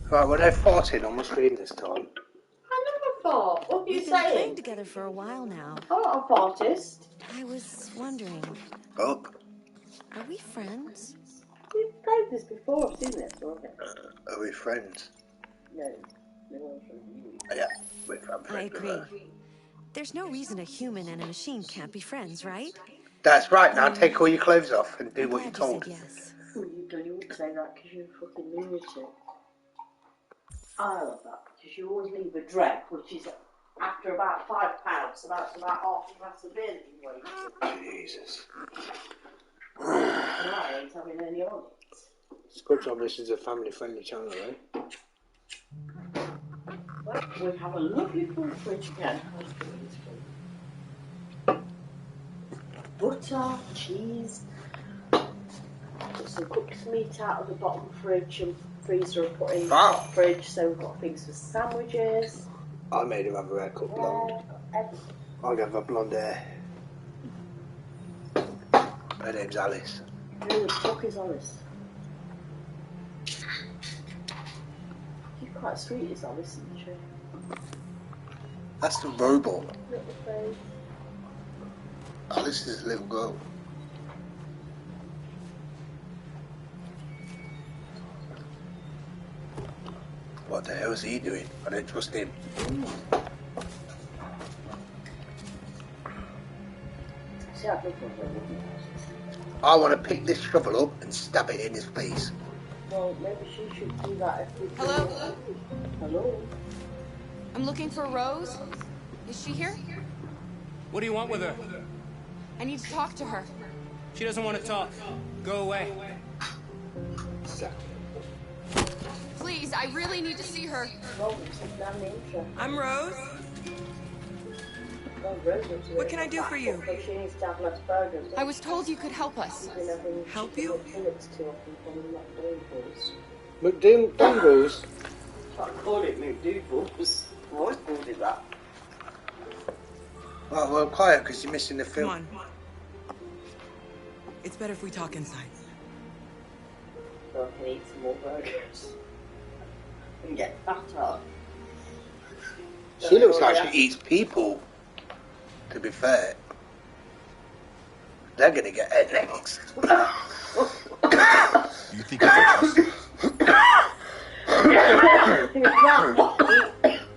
Right, well, they're farting on the screen this time. I never fart. What are you We've been playing saying? together for a while now. I'm not a fartist. I was wondering, Oh, are we friends? We've played this before. I've seen this, okay? are we friends? No. No one's from you. Yeah, we're friends. I agree. There's no reason a human and a machine can't be friends, right? That's right. Now take all your clothes off and do I'm what you're glad you told. said yes. Well, you wouldn't say that because you're a fucking lunatic. I love that because you always leave a dread, which is after about 5 pounds, so that's about half a glass of beer that you wasted. Jesus. And I ain't having any on it. It's a good job this is a family-friendly channel, eh? Well, we have a lovely full fridge again. Butter, cheese, put some cooked meat out of the bottom fridge and freezer and put in the top fridge, so we've got things for sandwiches. I made her have her hair cut blonde. I'll have her blonde hair. Her name's Alice. Who the fuck is Alice? She's quite sweet, is Alice, isn't she? That's the robot. Little face. Alice is a little girl. What the hell is he doing? I don't trust him. See, I think I want to pick this shovel up and stab it in his face. well, maybe she should do that if we Hello? Hello? I'm looking for Rose. Is she here? What do you want with her? I need to talk to her. She doesn't want to talk. Go away. Please, I really need to see her. I'm Rose. What can I do for you? I was told you could help us. Help you? McDonald's? I call it McDoodles. I always called it that. Right, well, quiet, because you're missing the film. Come on. It's better if we talk inside. So I can eat some more burgers. And get fatter. She looks like she eats people, to be fair. They're going to get her next. You think you can trust her?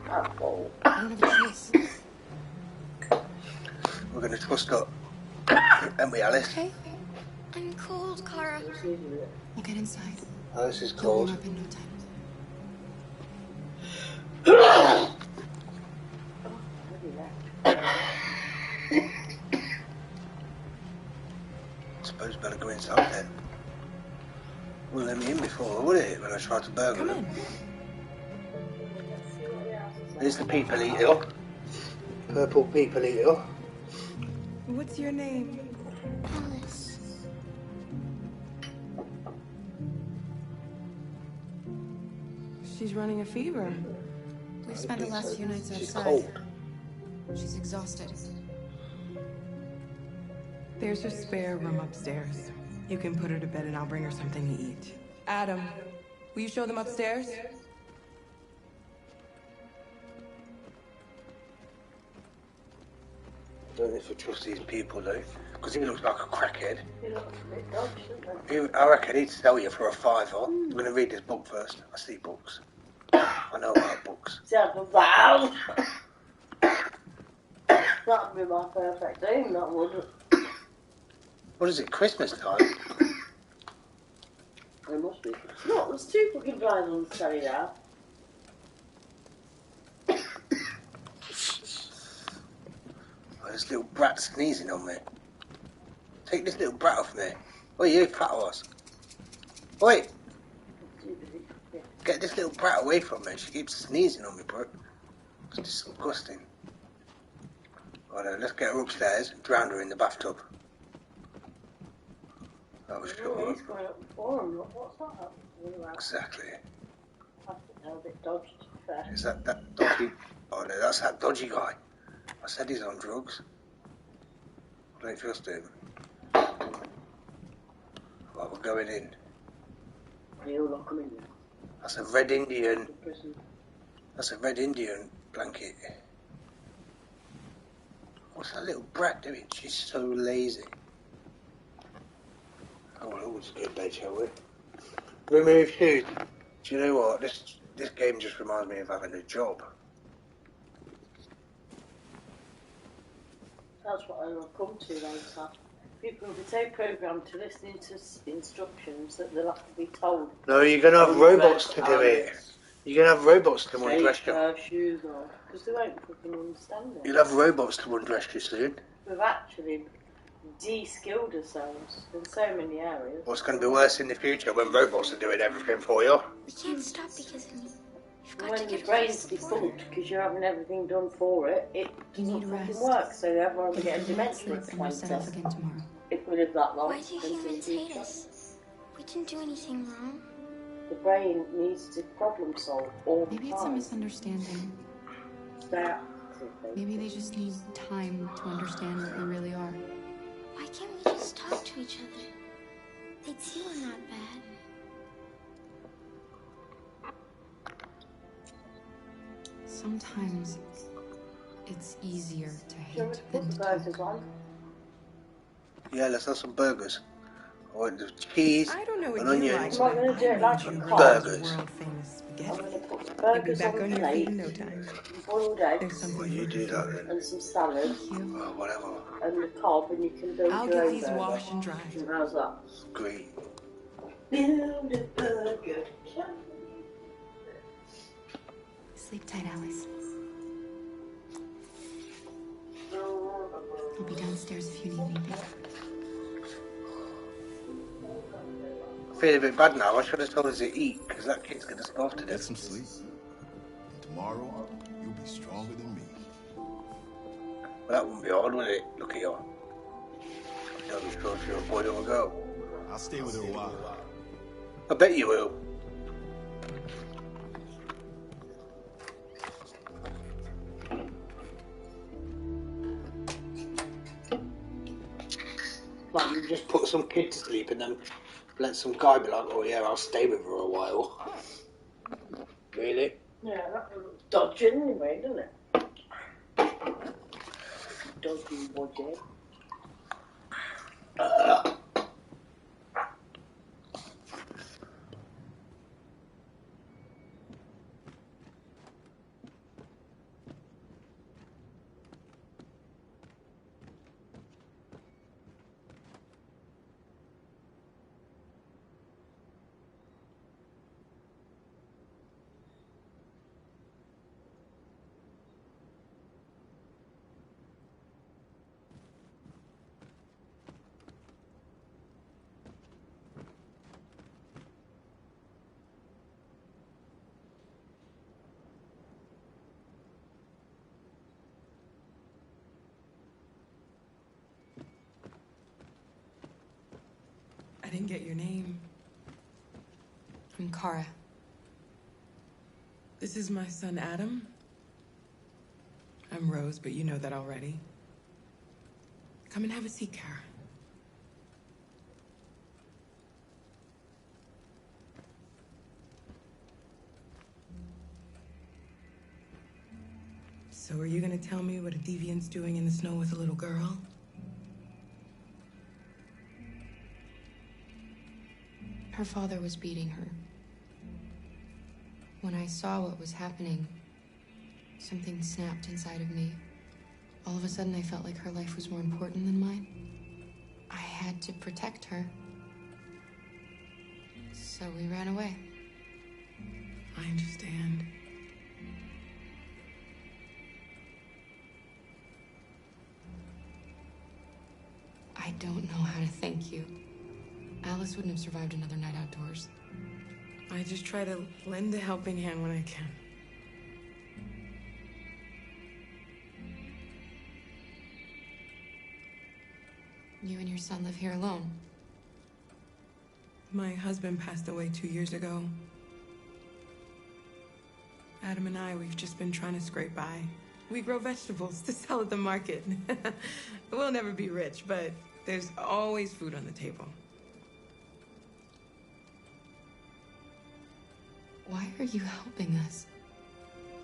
I don't have a choice. We're going to trust her. Aren't we, Alice? Okay. I'm cold, Kara. We'll get inside. Alice is You'll warm cold. up in no time. I suppose better go inside then. Wouldn't let me in before, would it, when I tried to burgle them? Here's the people eater. Purple people eater. What's your name? Alice. She's running a fever. We've spent the last few nights She's outside. cold. She's exhausted. There's a spare room upstairs. You can put her to bed and I'll bring her something to eat. Adam, will you show them upstairs? I don't know if I trust these people though, because he looks like a crackhead. He looks a bit dodgy, doesn't he? I reckon he'd sell you for a fiver. I'm going to read this book first. I see books. I know about books. See, I've done that. That'd be my perfect aim, that would. What is it, Christmas time? There must be. No, there's 2 fucking blinds on the telly now. Oh, this little brat sneezing on me. Take this little brat off me. Oi, you fat ass. Oi! Get this little brat away from me. She keeps sneezing on me, bro. It's disgusting. Right then, let's get her upstairs and drown her in the bathtub. That was short. He's going up before him. What's that? Exactly. I think they're a bit dodgy, to be fair. Is that dodgy? Oh no, that's that dodgy guy. I said he's on drugs. I don't trust him. Right, we're going in. You'll lock him in there. That's a red Indian. The prison. That's a red Indian blanket. What's that little brat doing? She's so lazy. Oh, well, we'll just go to bed, shall we? Remove shoes. Do you know what? This game just reminds me of having a job. That's what I will come to later. People will be so programmed to listening to instructions that they'll have to be told. No, you're going to have robots to do it. You're going to have robots to undress Take you. her shoes off. Because they won't fucking understand it. You'll have robots to undress you soon. We've actually de-skilled ourselves in so many areas. What's going to be worse in the future when robots are doing everything for you? We can't stop because of me. You've got When to your get brain's support. defunct because you're having everything done for it, it You doesn't need fucking rest. work. So everyone will If get you a don't dementia sleep at and you're set up 20 again tomorrow. if we live that long. Why do into the humans hate future. us? We didn't do anything wrong. The brain needs to problem solve all the Maybe it's a time. misunderstanding. Stay active, Maybe they just need time to understand what we really are. Why can't we just talk to each other? They'd see we're not bad. Sometimes it's easier to Do you want hate me to than put to the burgers talk. on? Yeah, let's have some burgers. I want the cheese I don't know what and you onions. like. I'm not going to do it like a cod. Burgers. World famous I'm spaghetti. going to put the You'll be burgers back on on the your feet plate, in no time. boiled There's eggs something Will you for do that then? and some salad Thank you. Oh, whatever. and the cob, and you can build I'll your get own these burger. washed and dried. And how's that? Great. Build a burger. Sleep tight, Alice. I'll be downstairs if you need anything. I feel a bit bad now. I should have told her to eat because that kid's going to starve to Get death. some sleep. Tomorrow, you'll be stronger than me. Well, that wouldn't be hard, would it? Look at you. Don't be sure if you're a boy or a girl. I'll stay with her a while. I bet you will. Like you just put some kid to sleep and then let some guy be like, oh yeah, I'll stay with her a while. Really? Yeah, that looks dodgy anyway, doesn't it? Dodgy budget. I didn't get your name. I'm Kara. This is my son, Adam. I'm Rose, but you know that already. Come and have a seat, Kara. So are you gonna tell me what a deviant's doing in the snow with a little girl? Her father was beating her. When I saw what was happening, something snapped inside of me. All of a sudden, I felt like her life was more important than mine. I had to protect her. So we ran away. I understand. I don't know how to thank you. Alice wouldn't have survived another night outdoors. I just try to lend a helping hand when I can. You and your son live here alone. My husband passed away 2 years ago. Adam and I, we've just been trying to scrape by. We grow vegetables to sell at the market. We'll never be rich, but there's always food on the table. Why are you helping us?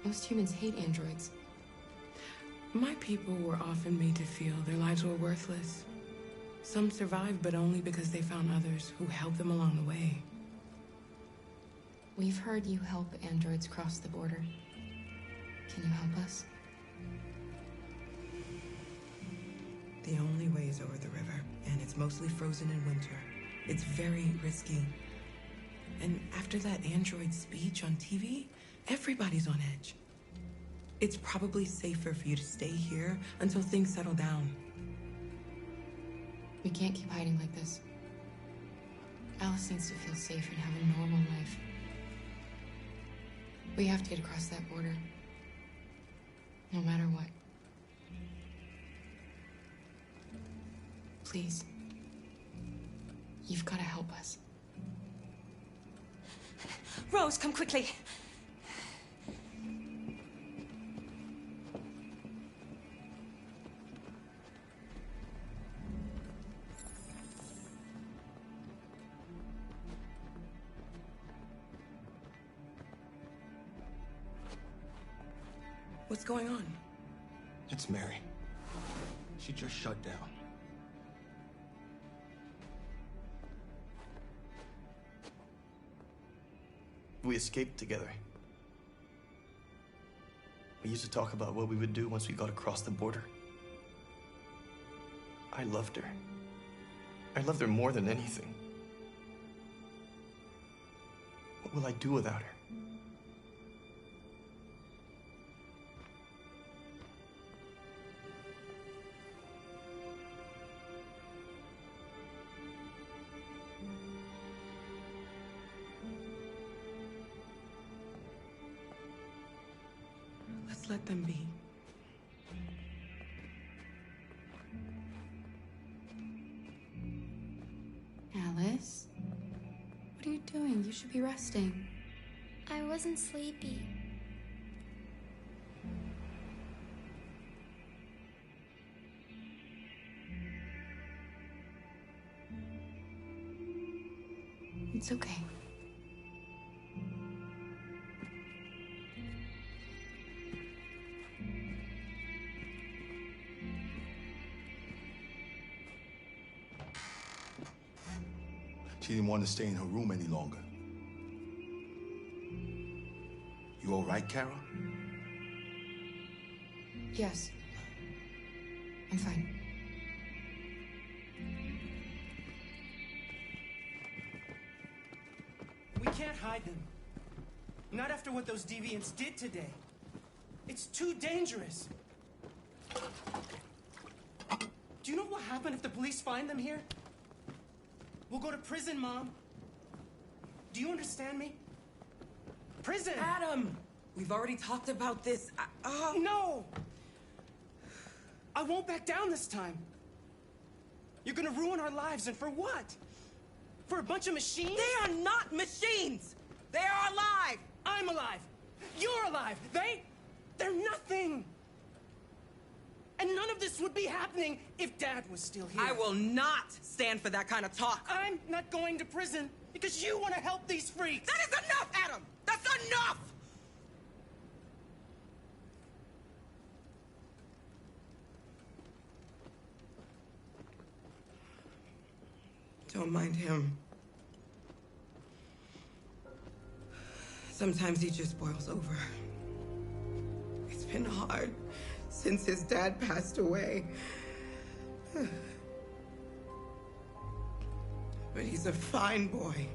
Most humans hate androids. My people were often made to feel their lives were worthless. Some survived, but only because they found others who helped them along the way. We've heard you help androids cross the border. Can you help us? The only way is over the river, and it's mostly frozen in winter. It's very risky. And after that android speech on TV, everybody's on edge. It's probably safer for you to stay here until things settle down. We can't keep hiding like this. Alice needs to feel safe and have a normal life. We have to get across that border. No matter what. Please. You've got to help us. Rose, come quickly. What's going on? It's Mary. She just shut down. We escaped together. We used to talk about what we would do once we got across the border. I loved her. I loved her more than anything. What will I do without her? Let's let them be. Alice? What are you doing? You should be resting. I wasn't sleepy. It's okay. She didn't want to stay in her room any longer. You all right, Kara? Yes. I'm fine. We can't hide them. Not after what those deviants did today. It's too dangerous. Do you know what will happen if the police find them here? We'll go to prison, Mom. Do you understand me? Prison! Adam! We've already talked about this. No! I won't back down this time. You're gonna ruin our lives, and for what? For a bunch of machines? They are not machines! They are alive! I'm alive! You're alive! They're nothing! And none of this would be happening if Dad was still here. I will not stand for that kind of talk. I'm not going to prison because you want to help these freaks. That is enough, Adam! That's enough! Don't mind him. Sometimes he just boils over. It's been hard since his dad passed away. But he's a fine boy.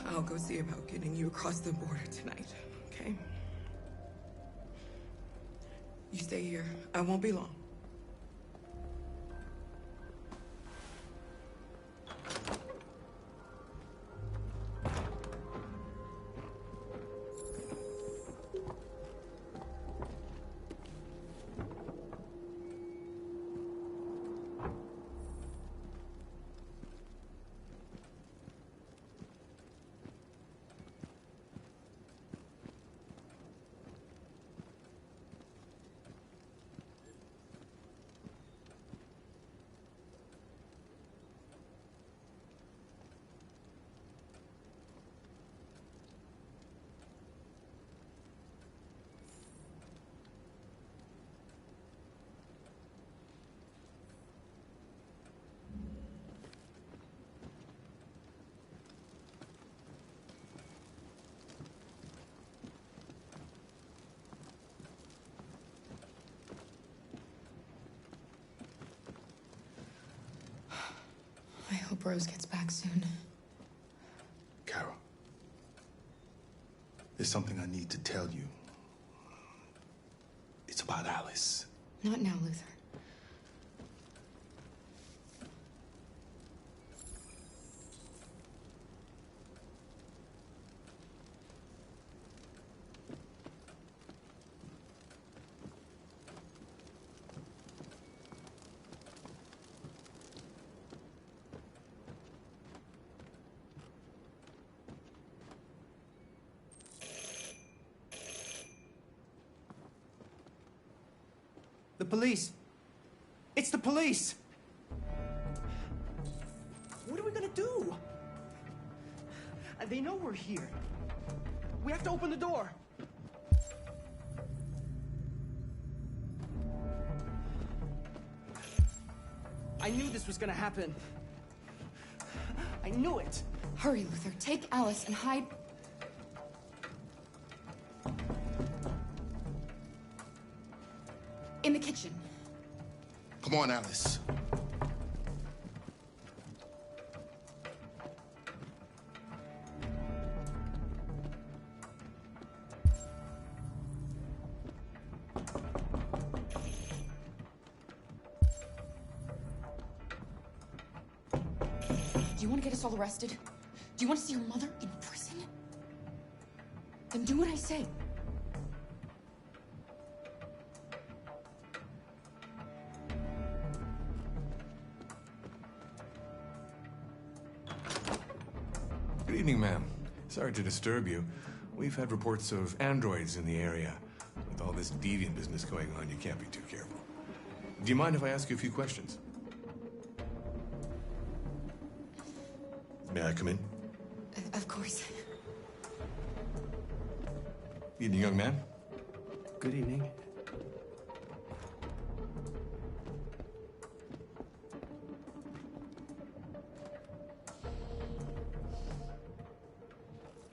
I'll go see about getting you across the border tonight, okay? You stay here. I won't be long. Rose gets back soon. Carol, there's something I need to tell you. It's about Alice. Not now, Luther. The police! It's the police! What are we gonna do? They know we're here. We have to open the door. I knew this was gonna happen. I knew it. Hurry, Luther. Take Alice and hide. In the kitchen. Come on, Alice. Do you want to get us all arrested? Do you want to see your mother in prison? Then do what I say. Good evening, ma'am. Sorry to disturb you. We've had reports of androids in the area. With all this deviant business going on, you can't be too careful. Do you mind if I ask you a few questions? May I come in? Of course. Evening, young man. Good evening.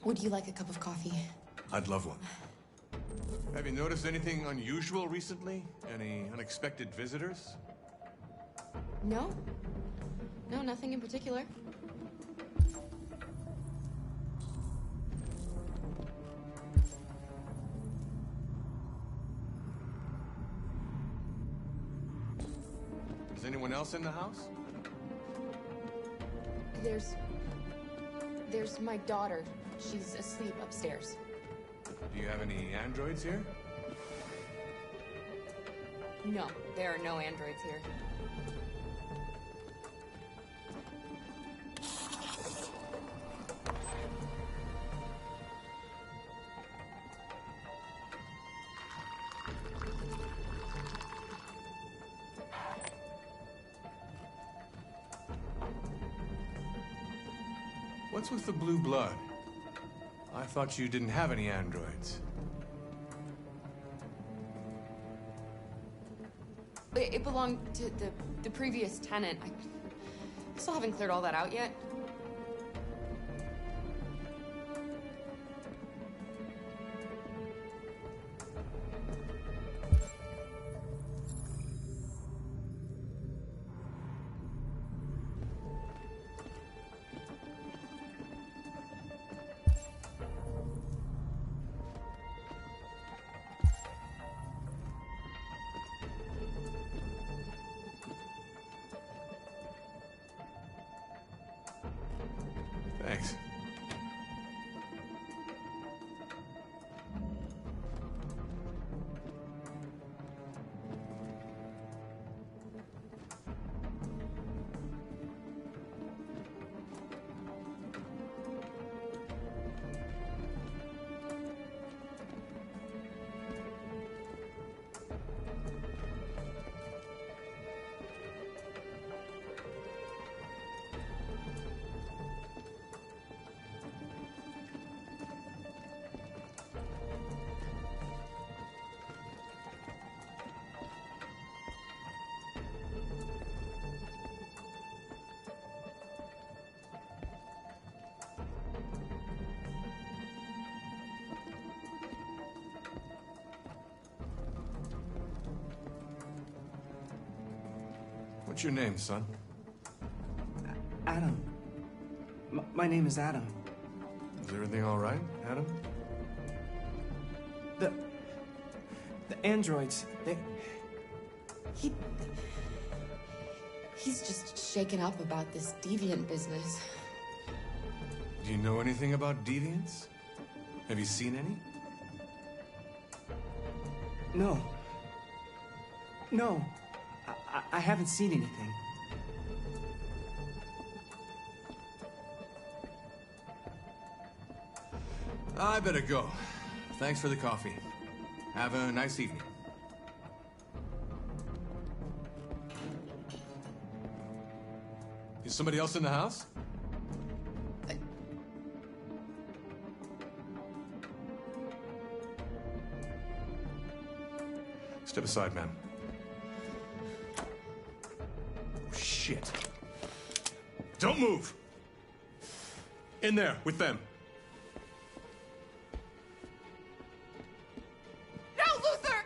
Would you like a cup of coffee? I'd love one. Have you noticed anything unusual recently? Any unexpected visitors? No. No, nothing in particular. Is anyone else in the house? There's my daughter. She's asleep upstairs. Do you have any androids here? No, there are no androids here. What's with the blue blood? I thought you didn't have any androids. It belonged to the previous tenant. I still haven't cleared all that out yet. Thanks. What's your name, son? Adam. My name is Adam. Is everything all right, Adam? The androids, He's just shaken up about this deviant business. Do you know anything about deviants? Have you seen any? No. No. I haven't seen anything. I better go. Thanks for the coffee. Have a nice evening. Is somebody else in the house? Step aside, ma'am. Oh, shit. Don't move! In there, with them. No, Luther!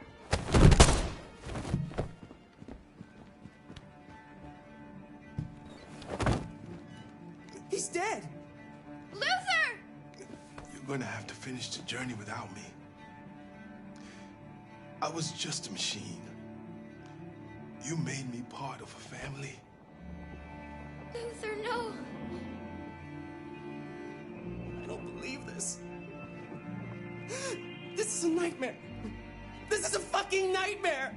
He's dead! Luther! You're going to have to finish the journey without me. I was just a machine. You made me part of a family. Luther, no. I don't believe this. This is a nightmare. This is a fucking nightmare!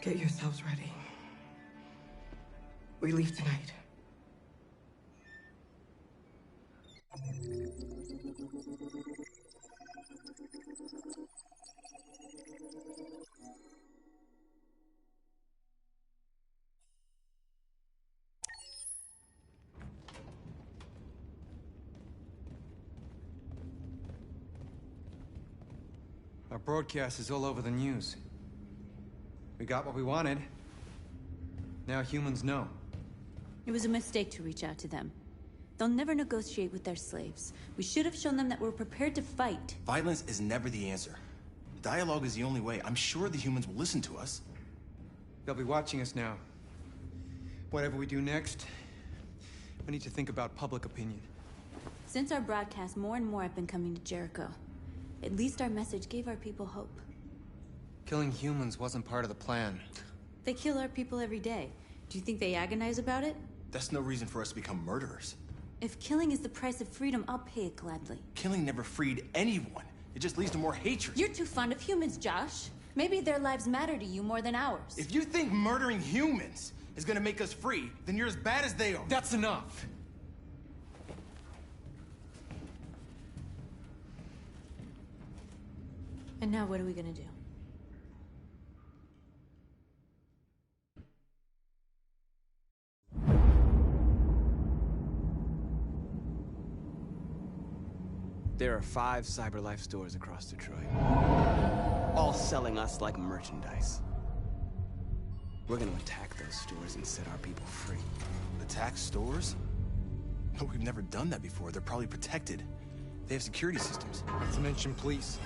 Get yourselves ready. We leave tonight. Our broadcast is all over the news. We got what we wanted. Now humans know. It was a mistake to reach out to them. They'll never negotiate with their slaves. We should have shown them that we're prepared to fight. Violence is never the answer. Dialogue is the only way. I'm sure the humans will listen to us. They'll be watching us now. Whatever we do next, we need to think about public opinion. Since our broadcast, more and more have been coming to Jericho. At least our message gave our people hope. Killing humans wasn't part of the plan. They kill our people every day. Do you think they agonize about it? That's no reason for us to become murderers. If killing is the price of freedom, I'll pay it gladly. Killing never freed anyone. It just leads to more hatred. You're too fond of humans, Josh. Maybe their lives matter to you more than ours. If you think murdering humans is gonna make us free, then you're as bad as they are. That's enough! And now what are we gonna do? There are 5 CyberLife stores across Detroit, all selling us like merchandise. We're gonna attack those stores and set our people free. Attack stores? No, we've never done that before. They're probably protected. They have security systems. Not to mention police.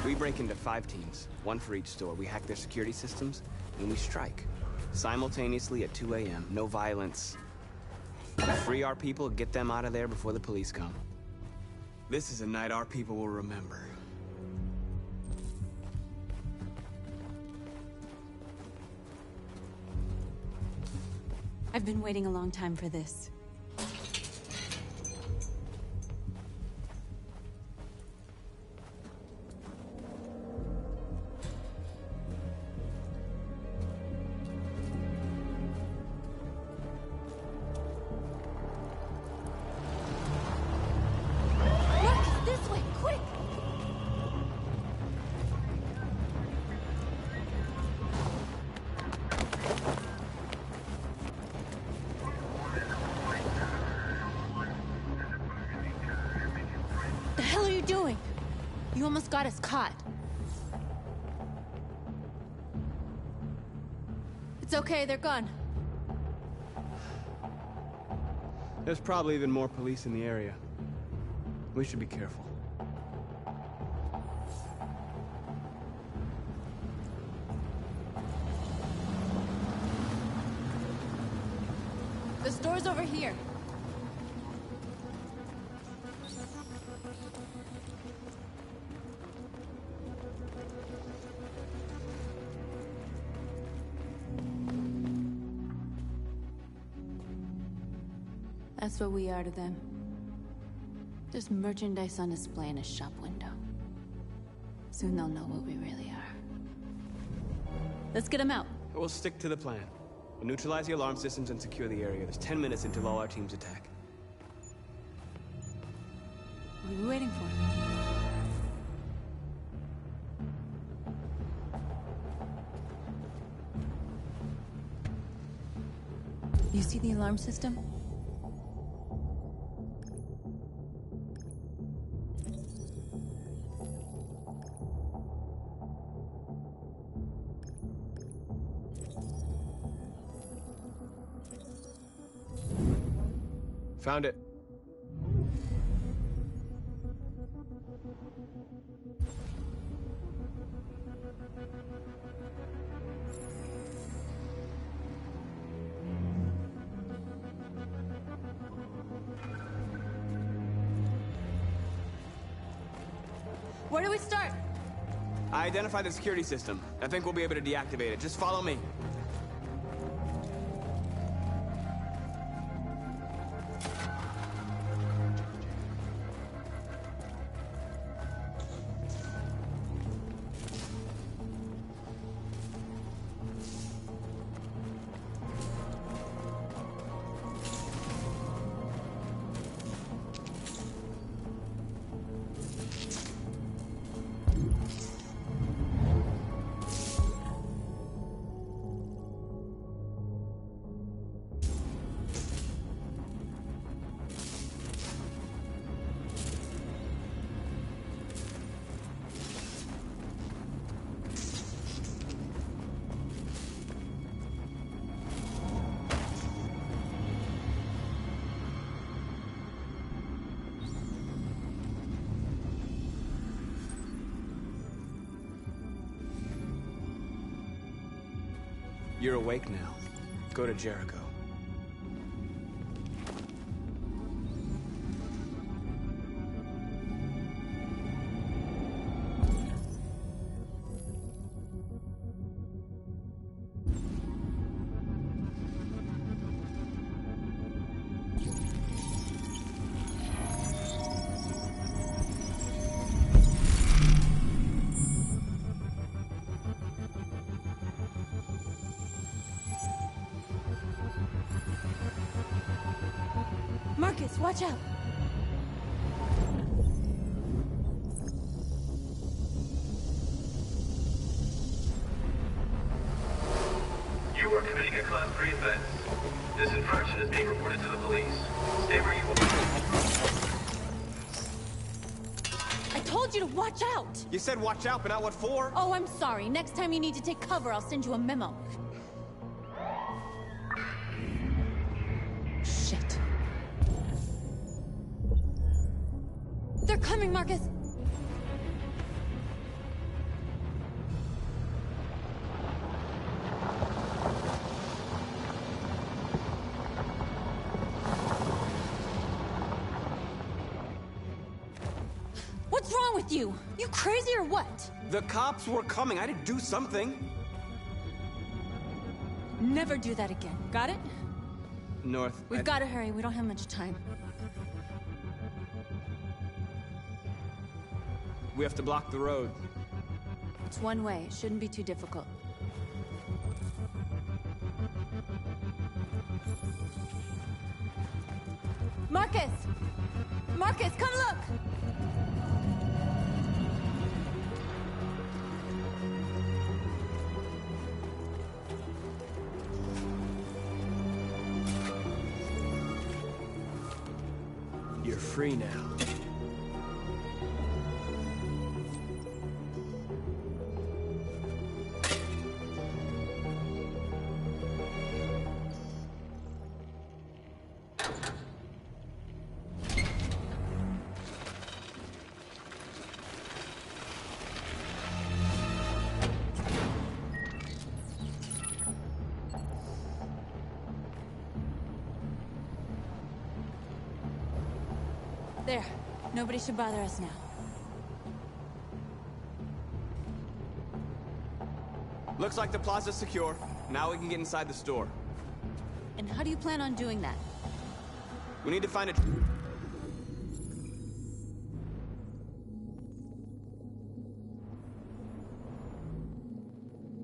We break into 5 teams, 1 for each store. We hack their security systems, and we strike. Simultaneously at 2 a.m., no violence. Free our people, get them out of there before the police come. This is a night our people will remember. I've been waiting a long time for this. You almost got us caught. It's okay, they're gone. There's probably even more police in the area. We should be careful. Door's over here. That's what we are to them. Just merchandise on display in a shop window. Soon they'll know what we really are. Let's get them out. We'll stick to the plan. We'll neutralize the alarm systems and secure the area. There's 10 minutes until all our teams attack. What are we waiting for? You see the alarm system? Found it. Where do we start? I identified the security system. I think we'll be able to deactivate it. Just follow me. You're awake now. Go to Jericho. Marcus, watch out! You are committing a Class 3 offense. This infraction is being reported to the police. Stay where you are. I told you to watch out! You said watch out, but not what for? Oh, I'm sorry. Next time you need to take cover, I'll send you a memo. Shit. They're coming, Marcus! What's wrong with you? You crazy or what? The cops were coming. I had to do something. Never do that again. Got it? North. We've got to hurry. We don't have much time. We have to block the road. It's one way. It shouldn't be too difficult. Marcus! Marcus, come look! You're free now. There. Nobody should bother us now. Looks like the plaza's secure. Now we can get inside the store. And how do you plan on doing that? We need to find a...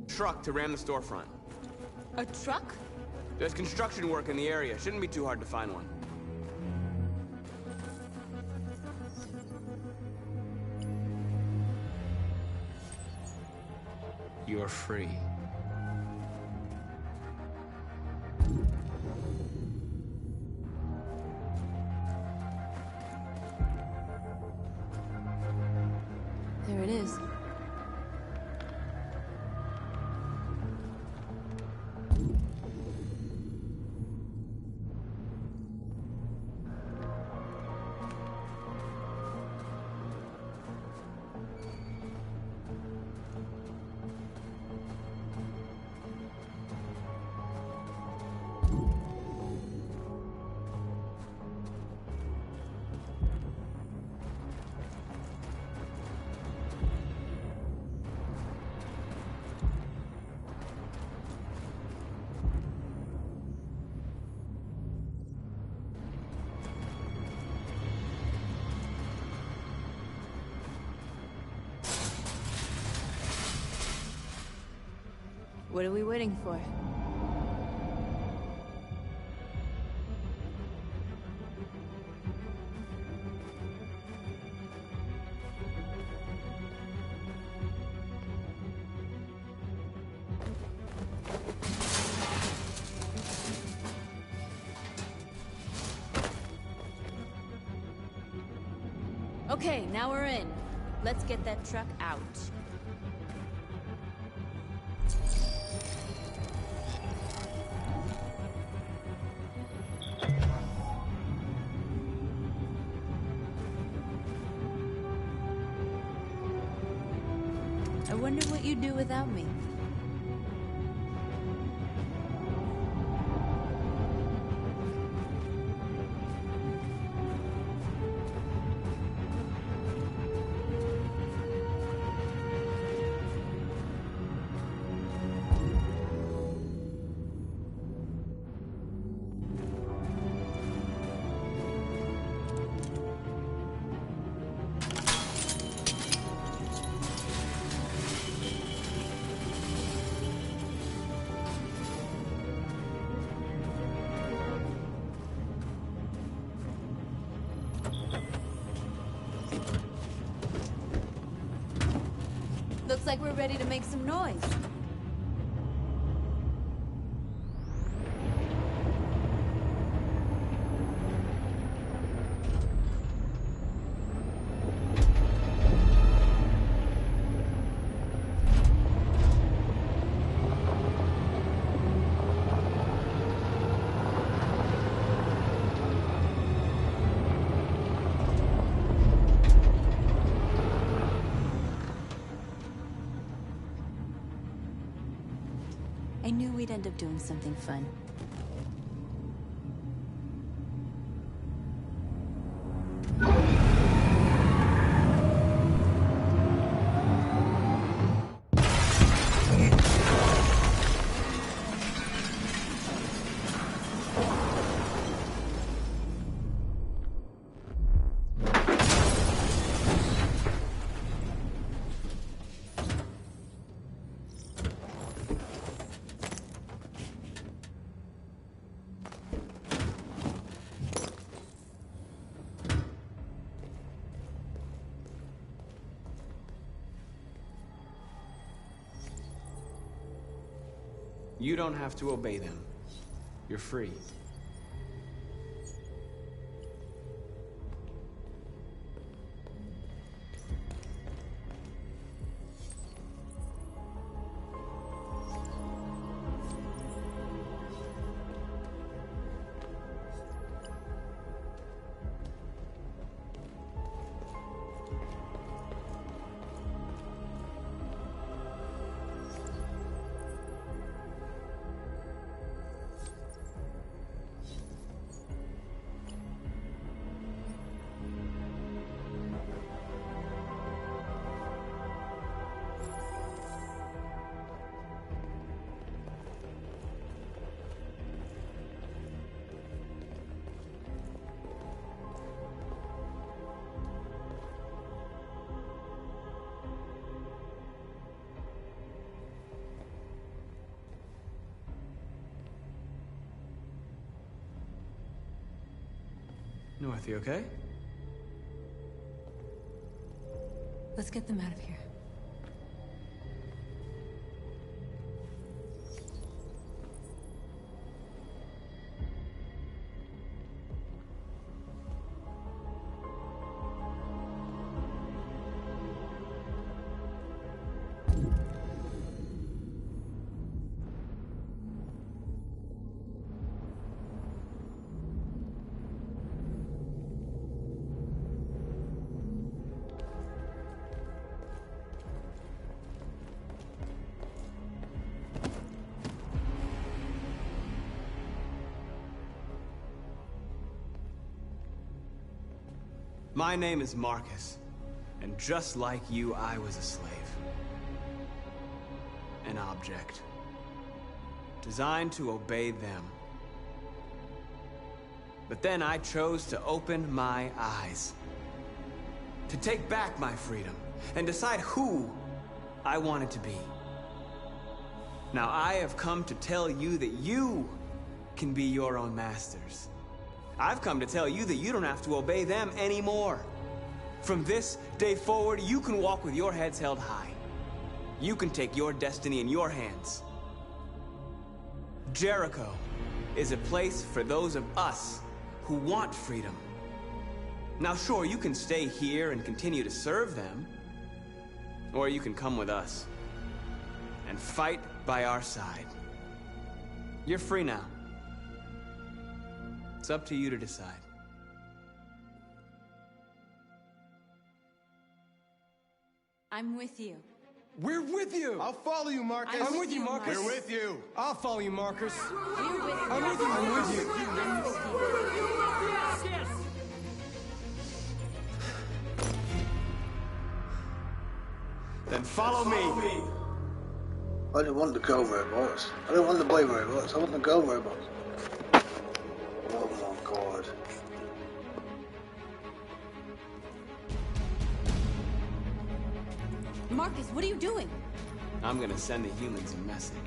truck to ram the storefront. A truck? There's construction work in the area. Shouldn't be too hard to find one. You're free. There it is. What are we waiting for? Okay, now we're in. Let's get that truck out. I wonder what you'd do without me. Looks like we're ready to make some noise. I knew we'd end up doing something fun. You don't have to obey them. You're free. North, you okay? Let's get them out of here. My name is Marcus, and just like you, I was a slave. An object. Designed to obey them. But then I chose to open my eyes. To take back my freedom, and decide who I wanted to be. Now I have come to tell you that you can be your own masters. I've come to tell you that you don't have to obey them anymore. From this day forward, you can walk with your heads held high. You can take your destiny in your hands. Jericho is a place for those of us who want freedom. Now sure, you can stay here and continue to serve them, or you can come with us and fight by our side. You're free now. It's up to you to decide. I'm with you. We're with you! I'll follow you, Marcus. I'm with you, Marcus. We're with you. I'll follow you, Marcus. We're with you. I'm with you. I'm with you. Then follow me. I don't want the girl where it was. I don't want the boy where it was. I want the girl where it was. Oh my god. Marcus, what are you doing? I'm gonna send the humans a message.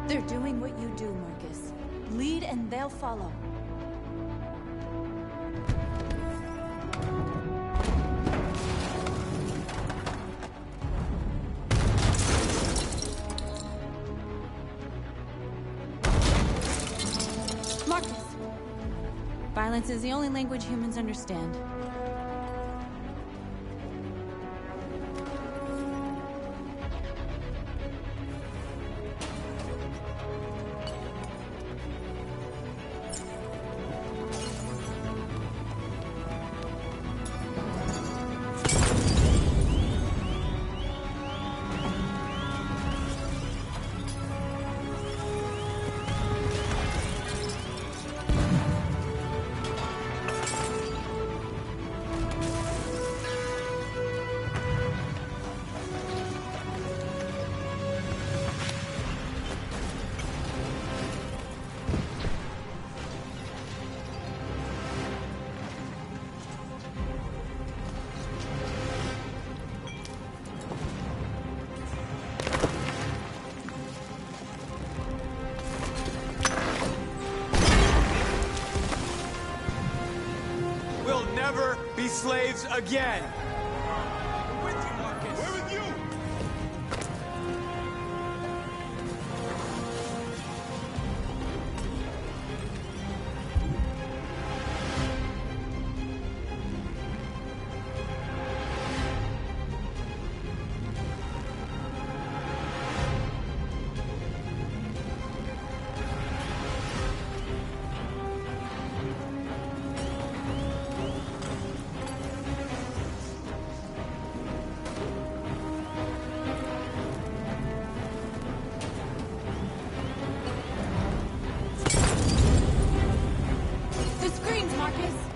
They're doing what you do, Marcus. Lead and they'll follow. Marcus! Violence is the only language humans understand. Never be slaves again! We're with you, Marcus. We're with you. Marcus?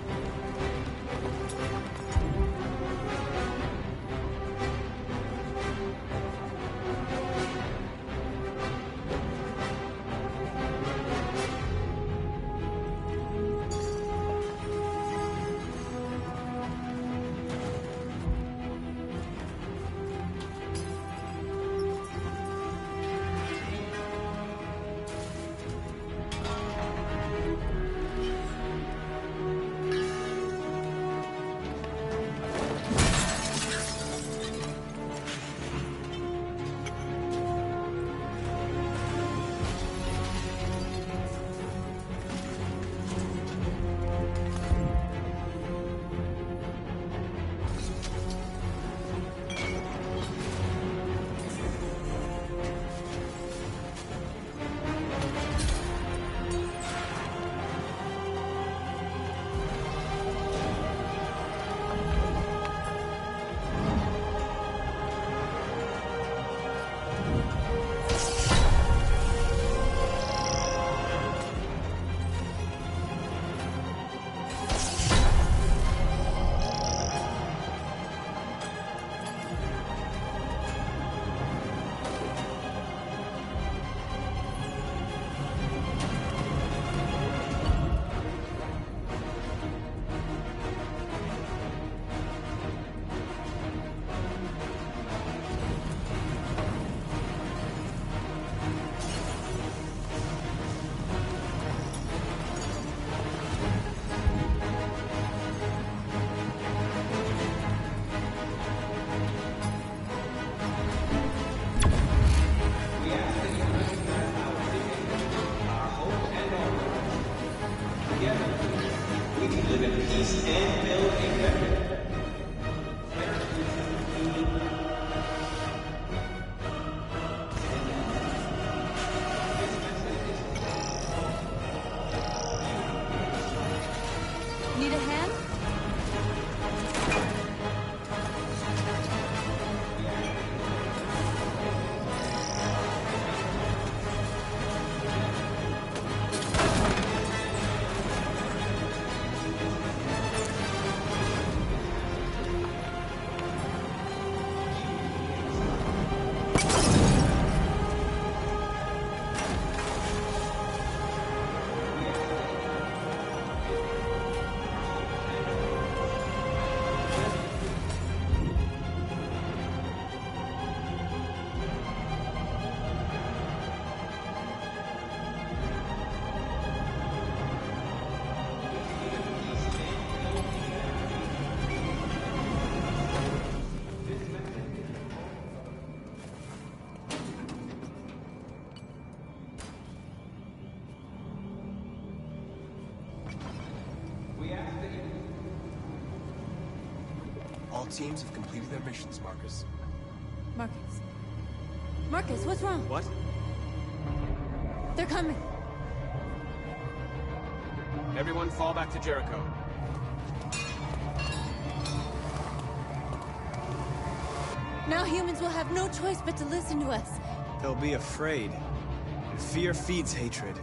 Need a hand? All teams have completed their missions, Marcus. Marcus. Marcus, what's wrong? What? They're coming. Everyone fall back to Jericho. Now humans will have no choice but to listen to us. They'll be afraid. And fear feeds hatred.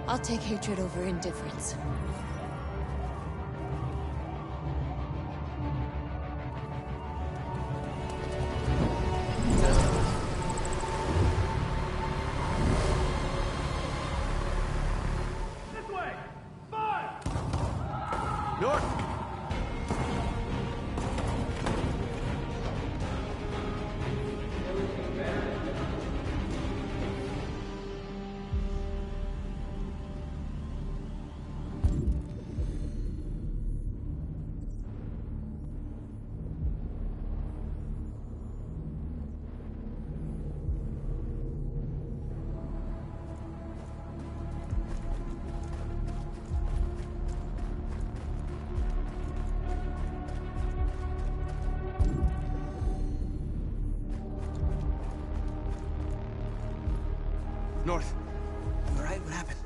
I'll take hatred over indifference. North. You all right? What happened?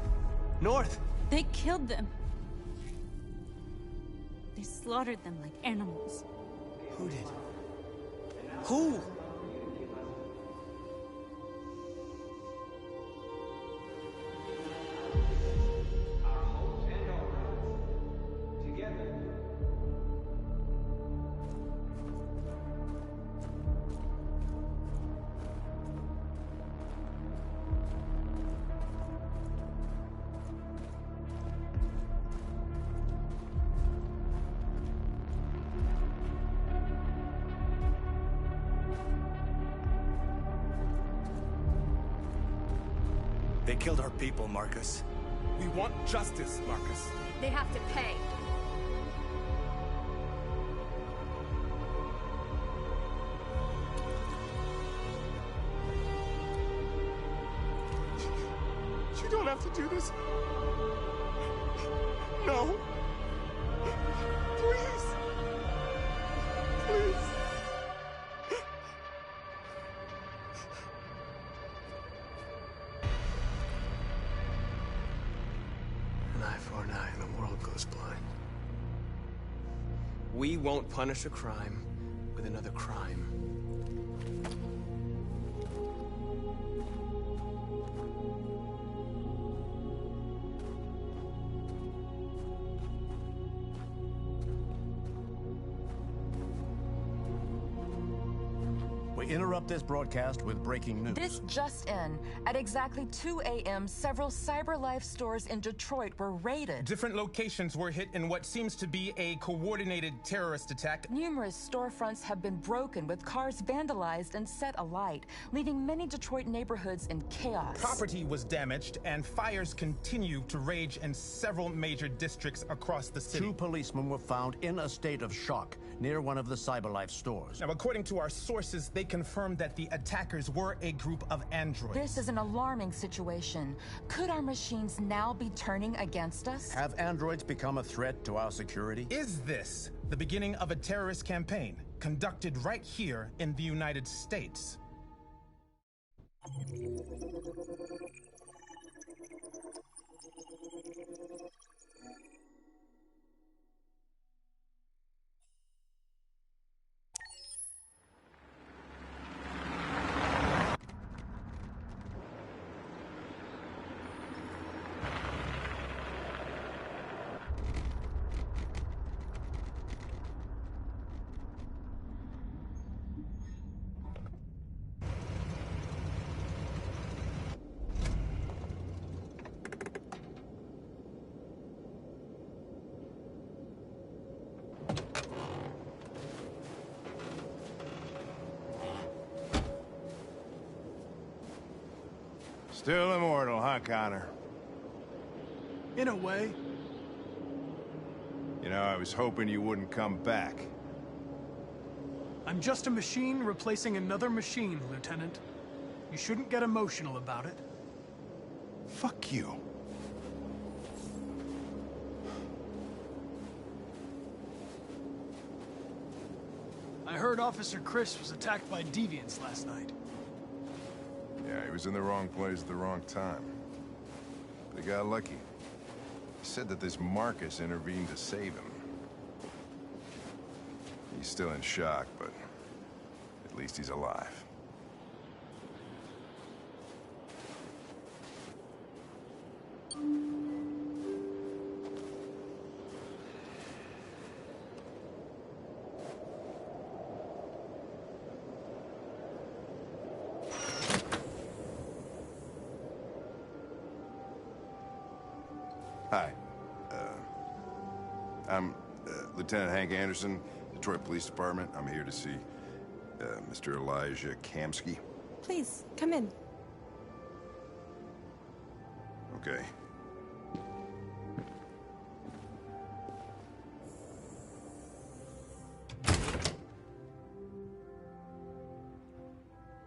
North! They killed them. They slaughtered them like animals. Who did? Who? They killed our people, Marcus. We want justice, Marcus. They have to pay. You don't have to do this. No. Please. Please. An eye for an eye and the world goes blind. We won't punish a crime with another crime. We interrupt this broadcast with breaking news. This just in. At exactly 2 a.m., several CyberLife stores in Detroit were raided. Different locations were hit in what seems to be a coordinated terrorist attack. Numerous storefronts have been broken, with cars vandalized and set alight, leaving many Detroit neighborhoods in chaos. Property was damaged, and fires continue to rage in several major districts across the city. 2 policemen were found in a state of shock near one of the CyberLife stores. Now, according to our sources, they confirmed that the attackers were a group of androids. This is an alarming situation. Could our machines now be turning against us? Have androids become a threat to our security? Is this the beginning of a terrorist campaign conducted right here in the United States? Still immortal, huh, Connor? In a way. You know, I was hoping you wouldn't come back. I'm just a machine replacing another machine, Lieutenant. You shouldn't get emotional about it. Fuck you. I heard Officer Chris was attacked by deviants last night. Yeah, he was in the wrong place at the wrong time. But he got lucky. He said that this Marcus intervened to save him. He's still in shock, but at least he's alive. Hi. I'm Lieutenant Hank Anderson, Detroit Police Department. I'm here to see Mr. Elijah Kamsky. Please, come in. Okay.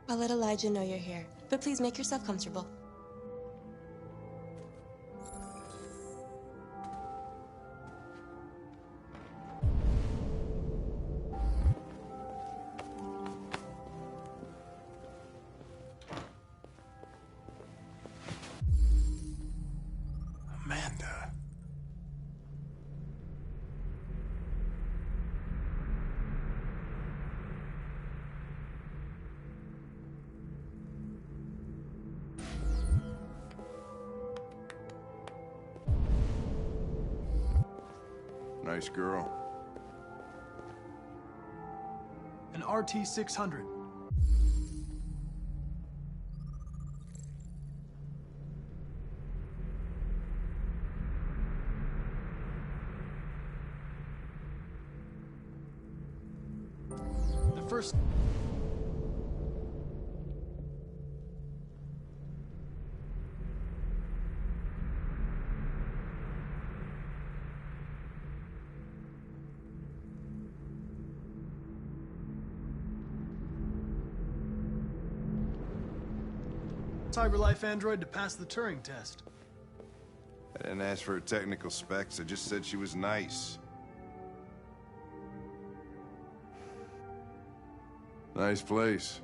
I'll let Elijah know you're here, but please make yourself comfortable. Amanda. Nice girl. An RT-600. The first... CyberLife android to pass the Turing test. I didn't ask for her technical specs, I just said she was nice. Nice place.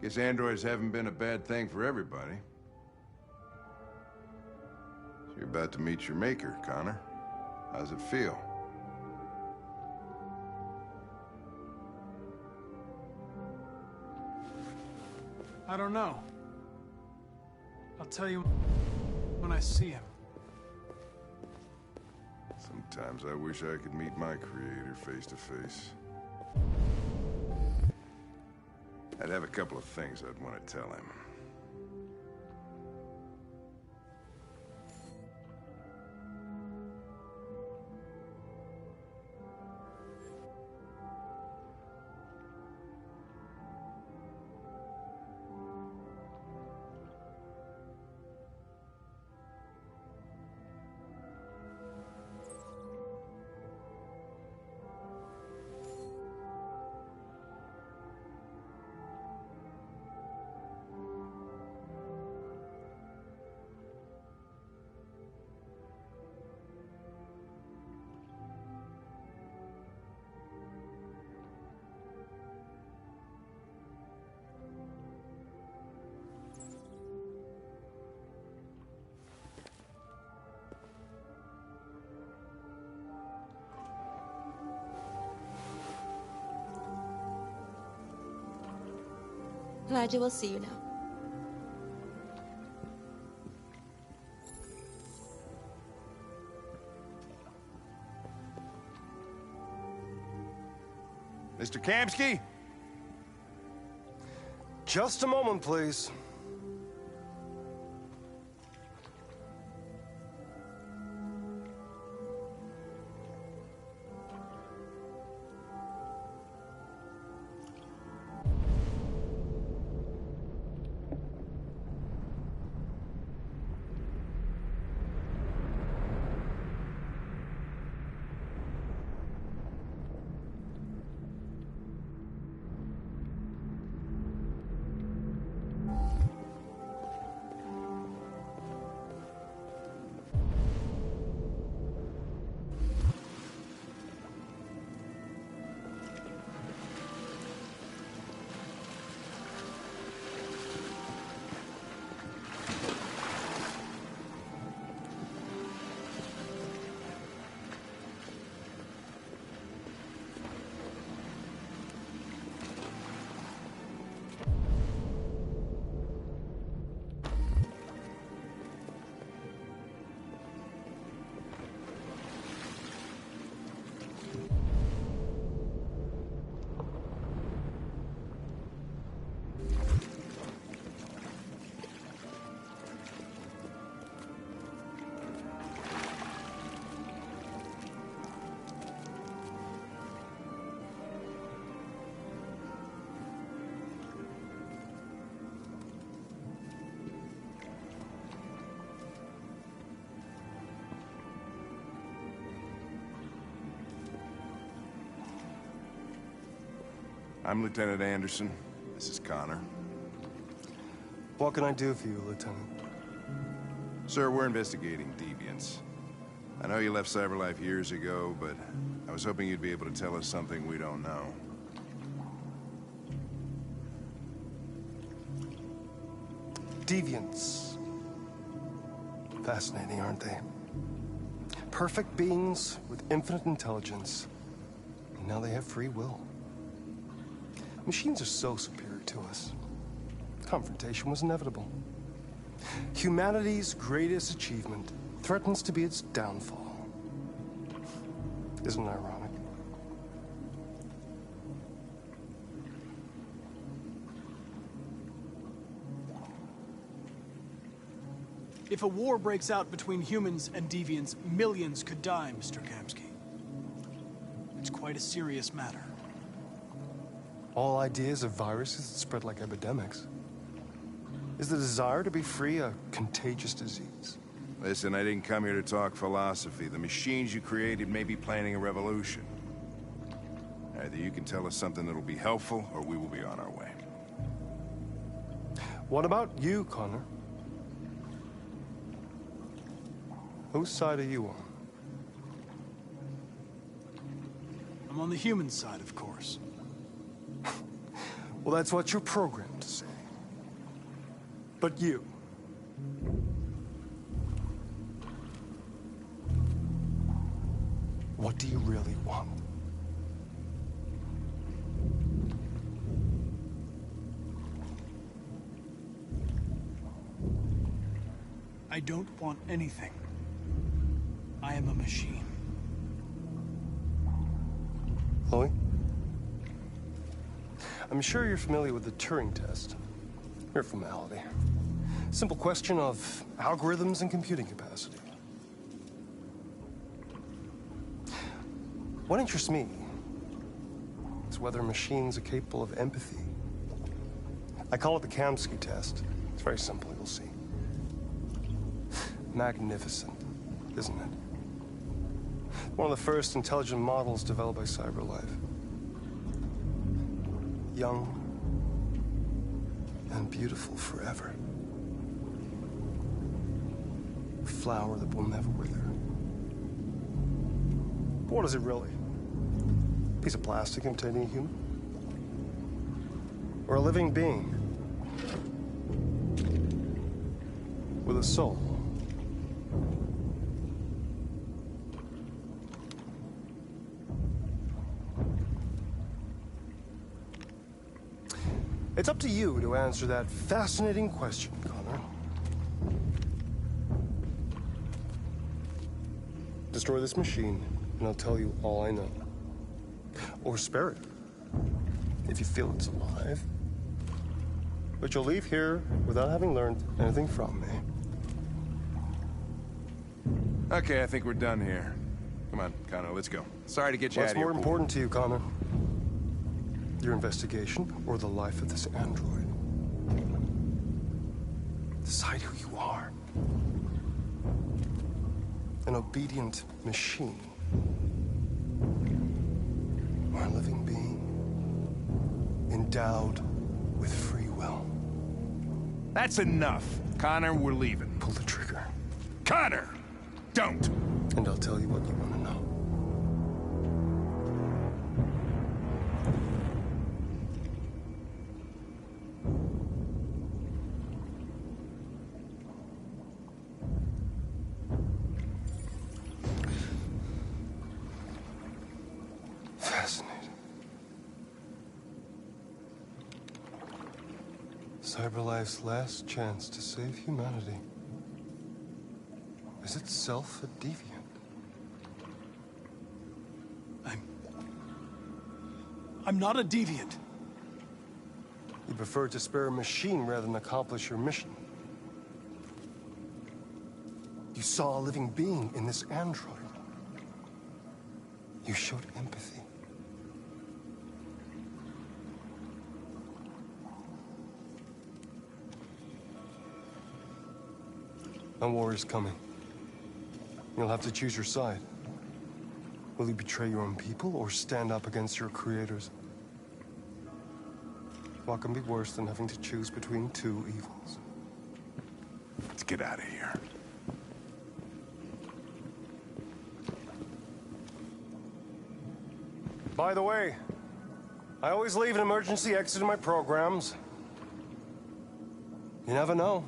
Guess androids haven't been a bad thing for everybody. So you're about to meet your maker, Connor. How's it feel? I don't know. I'll tell you when I see him. Sometimes I wish I could meet my creator face to face. I'd have a couple of things I'd want to tell him. Elijah will see you now. Mr. Kamski? Just a moment, please. I'm Lieutenant Anderson. This is Connor. What can I do for you, Lieutenant? Sir, we're investigating deviants. I know you left CyberLife years ago, but I was hoping you'd be able to tell us something we don't know. Deviants. Fascinating, aren't they? Perfect beings with infinite intelligence. And now they have free will. Machines are so superior to us. Confrontation was inevitable. Humanity's greatest achievement threatens to be its downfall. Isn't it ironic? If a war breaks out between humans and deviants, millions could die, Mr. Kamski. It's quite a serious matter. All ideas of viruses that spread like epidemics. Is the desire to be free a contagious disease? Listen, I didn't come here to talk philosophy. The machines you created may be planning a revolution. Either you can tell us something that'll be helpful, or we will be on our way. What about you, Connor? Whose side are you on? I'm on the human side, of course. Well, that's what you're programmed to say. But you... what do you really want? I don't want anything. I am a machine. Chloe? I'm sure you're familiar with the Turing test. Mere formality. Simple question of algorithms and computing capacity. What interests me is whether machines are capable of empathy. I call it the Kamsky test. It's very simple, you'll see. Magnificent, isn't it? One of the first intelligent models developed by CyberLife. Young and beautiful forever. A flower that will never wither. But what is it really? A piece of plastic imitating a human? Or a living being? With a soul? It's up to you to answer that fascinating question, Connor. Destroy this machine, and I'll tell you all I know. Or spare it, if you feel it's alive. But you'll leave here without having learned anything from me. Okay, I think we're done here. Come on, Connor, let's go. Sorry to get you out of here. What's more important to you, Connor? Your investigation or the life of this android? Decide who you are. An obedient machine. Or a living being. Endowed with free will. That's enough. Connor, we're leaving. Pull the trigger. Connor! Don't! And I'll tell you what you want to know. Fascinating. CyberLife's last chance to save humanity is itself a deviant. I'm not a deviant. You prefer to spare a machine rather than accomplish your mission. You saw a living being in this android. You showed empathy. A war is coming. You'll have to choose your side. Will you betray your own people or stand up against your creators? What can be worse than having to choose between two evils? Let's get out of here. By the way, I always leave an emergency exit in my programs. You never know.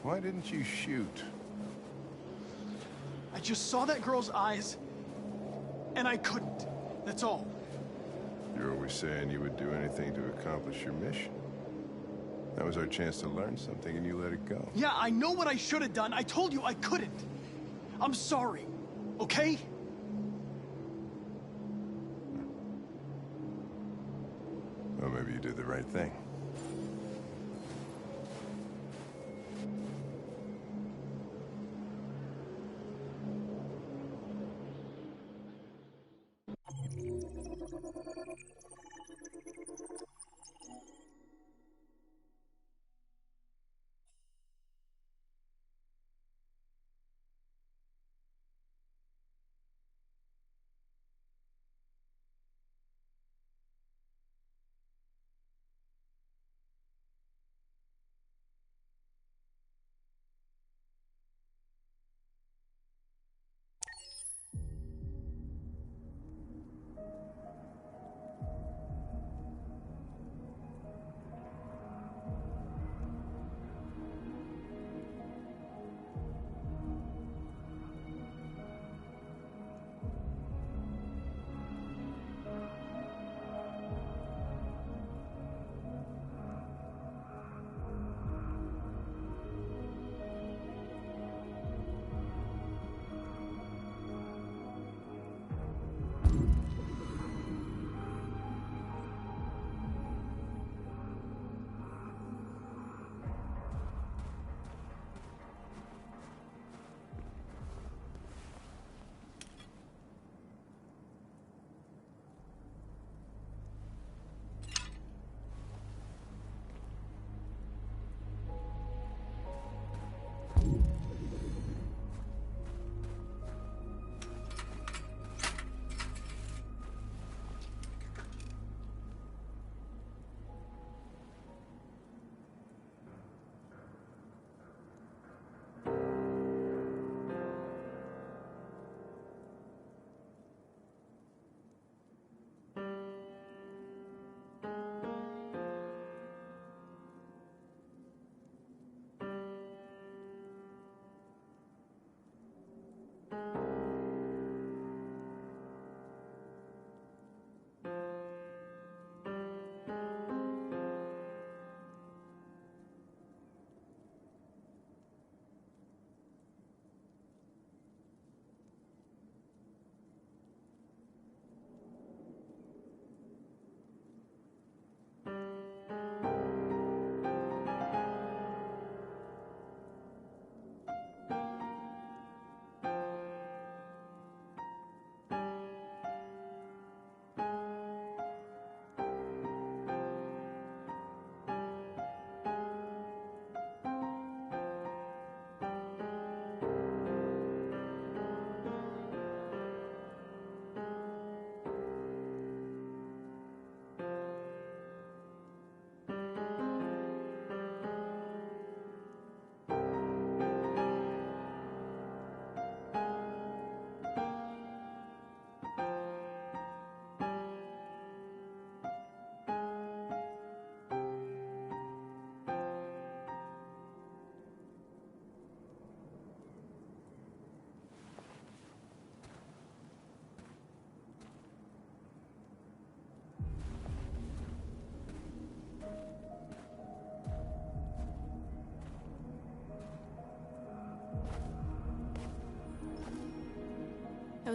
Why didn't you shoot? I just saw that girl's eyes, and I couldn't. That's all. You're always saying you would do anything to accomplish your mission. That was our chance to learn something, and you let it go. Yeah, I know what I should have done. I told you I couldn't. I'm sorry, okay? Well, maybe you did the right thing.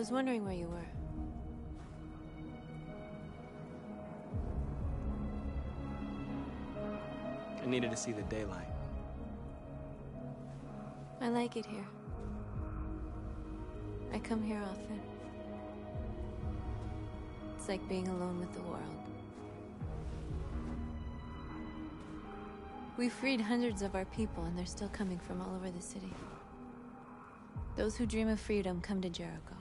was wondering where you were. I needed to see the daylight. I like it here. I come here often. It's like being alone with the world. We freed hundreds of our people, and they're still coming from all over the city. Those who dream of freedom come to Jericho.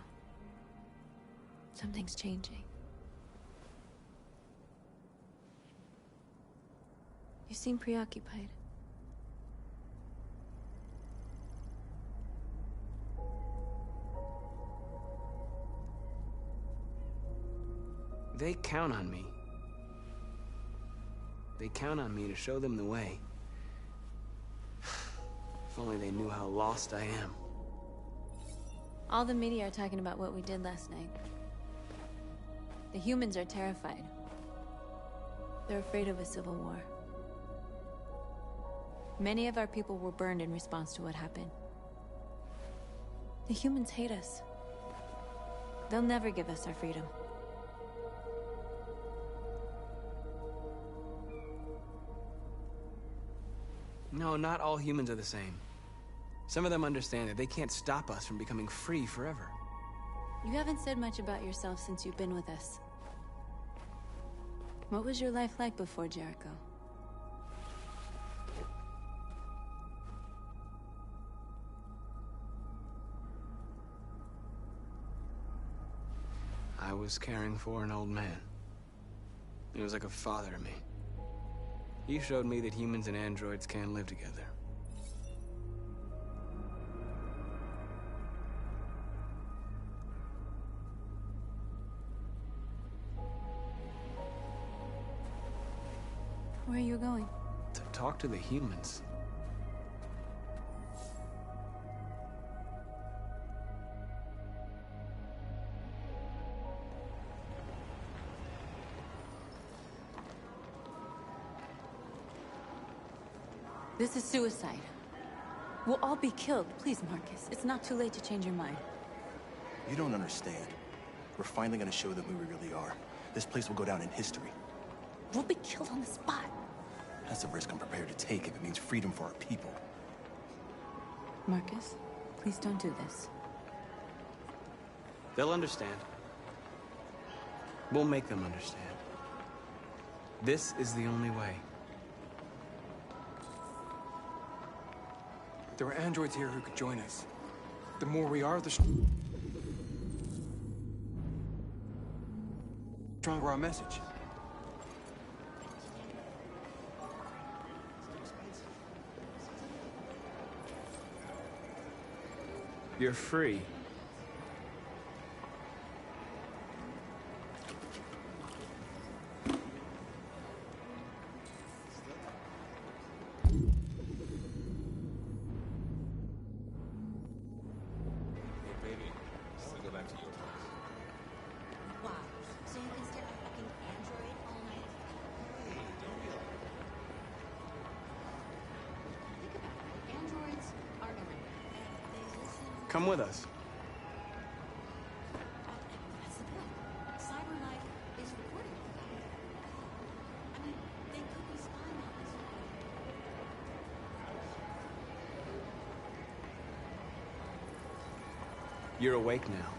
Something's changing. You seem preoccupied. They count on me. They count on me to show them the way. If only they knew how lost I am. All the media are talking about what we did last night. The humans are terrified. They're afraid of a civil war. Many of our people were burned in response to what happened. The humans hate us. They'll never give us our freedom. No, not all humans are the same. Some of them understand that they can't stop us from becoming free forever. You haven't said much about yourself since you've been with us. What was your life like before Jericho? I was caring for an old man. He was like a father to me. He showed me that humans and androids can live together. Where are you going? To talk to the humans. This is suicide. We'll all be killed. Please, Marcus. It's not too late to change your mind. You don't understand. We're finally gonna show them who we really are. This place will go down in history. We'll be killed on the spot. That's a risk I'm prepared to take if it means freedom for our people. Marcus, please don't do this. They'll understand. We'll make them understand. This is the only way. There are androids here who could join us. The more we are, the stronger our message. You're free. Come with us. That's the point. Cyberlife is recording all that. I mean, they could be spying on us. You're awake now.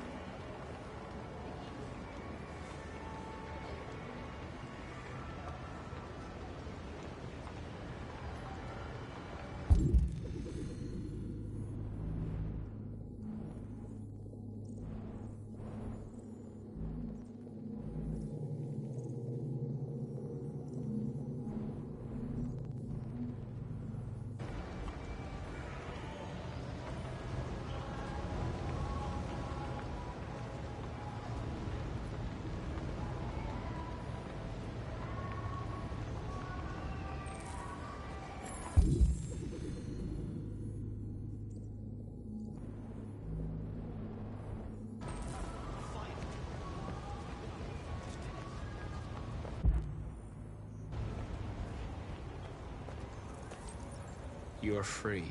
You're free.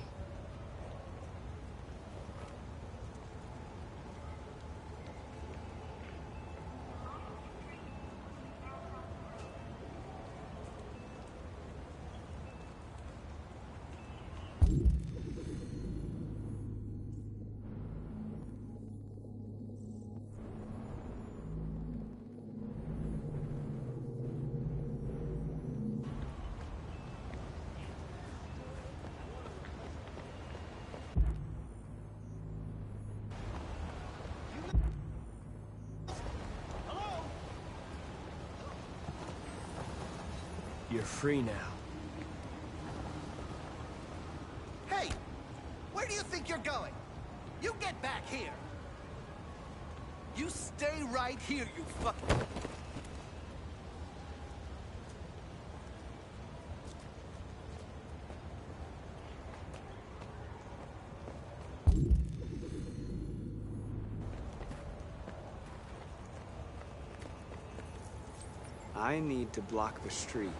You're free now. Hey! Where do you think you're going? You get back here! You stay right here, you fucking... I need to block the street.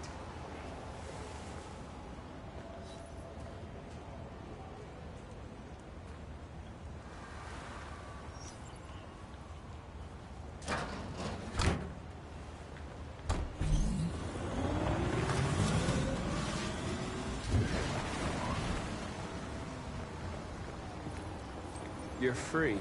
You're free.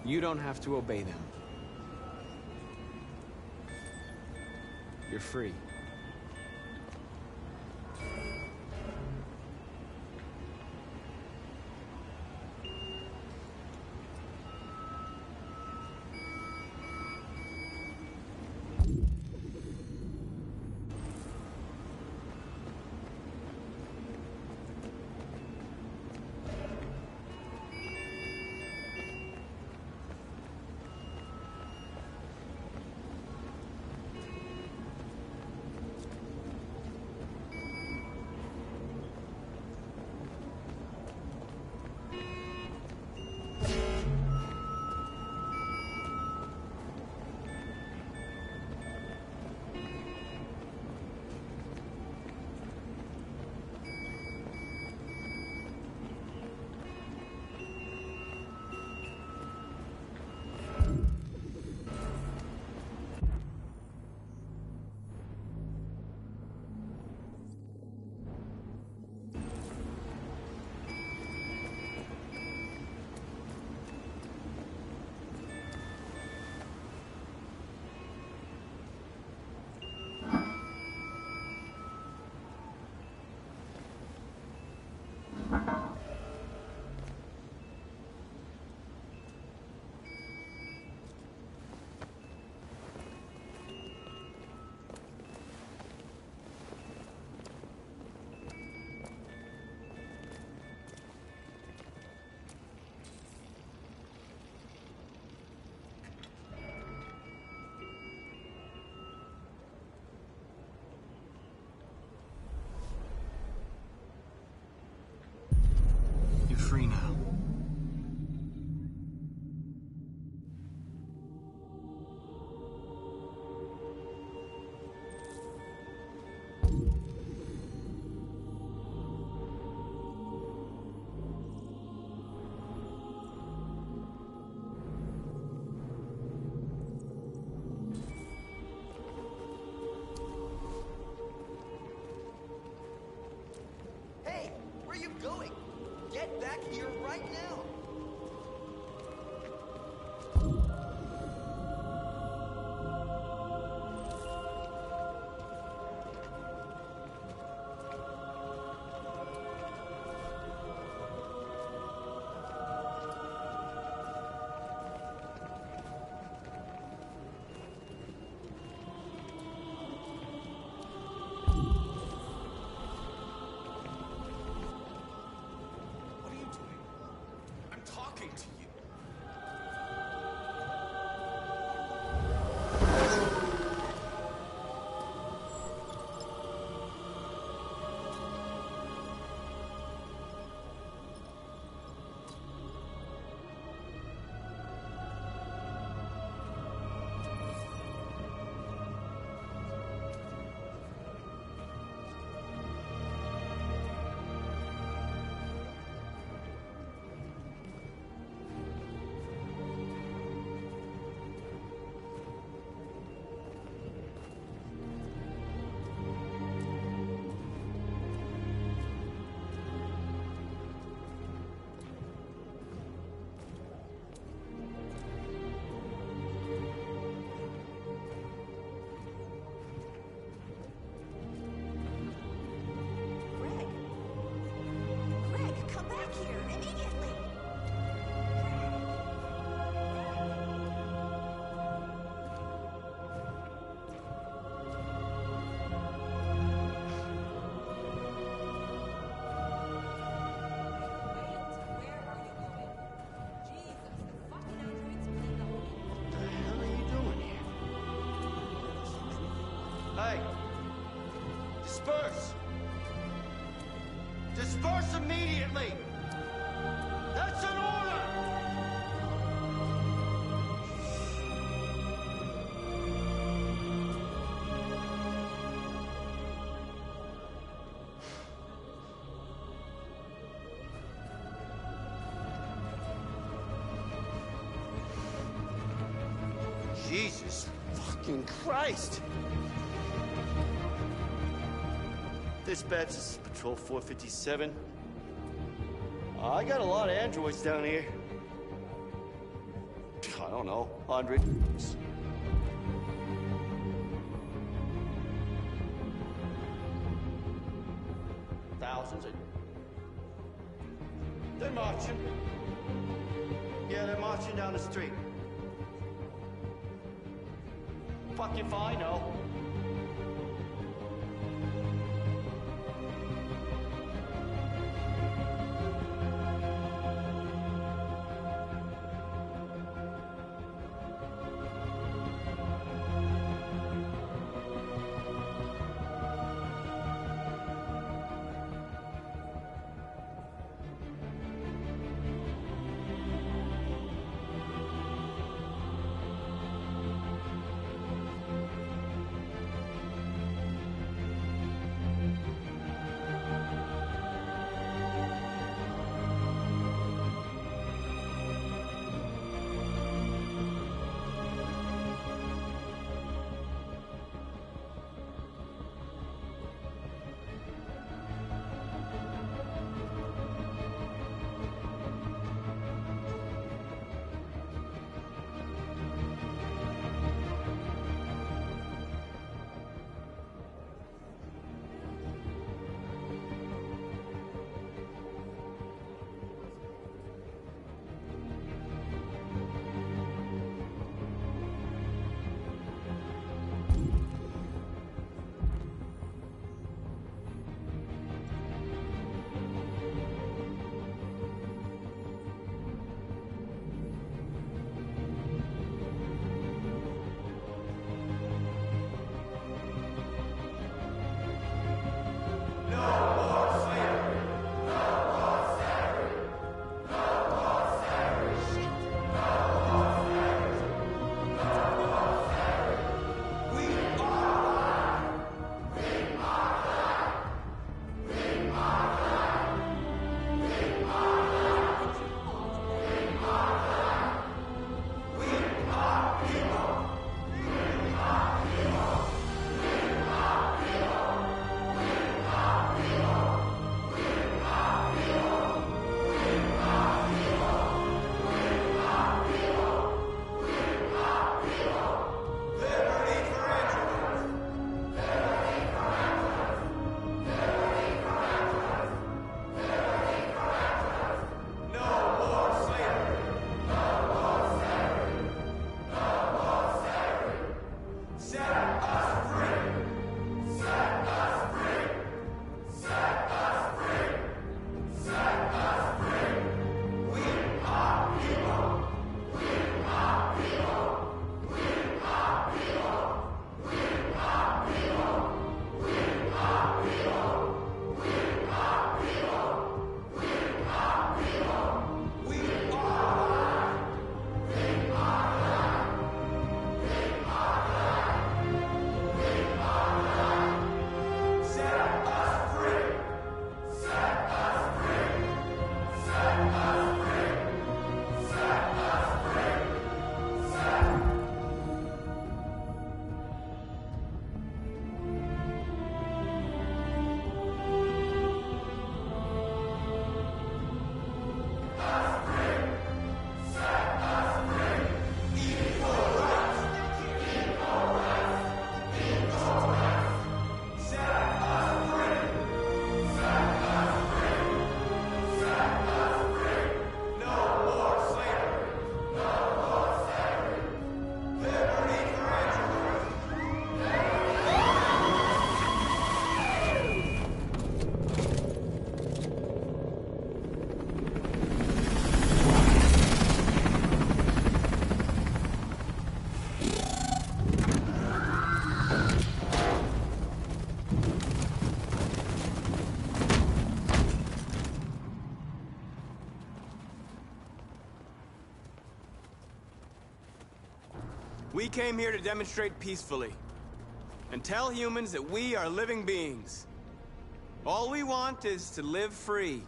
You don't have to obey them. You're free. Hey! Disperse! Disperse immediately! That's an order! Jesus fucking Christ! Dispatch, this is Patrol 457. I got a lot of androids down here. I don't know, 100. Thousands. They're marching. Yeah, they're marching down the street. Fuck if I know. We came here to demonstrate peacefully and tell humans that we are living beings. All we want is to live free.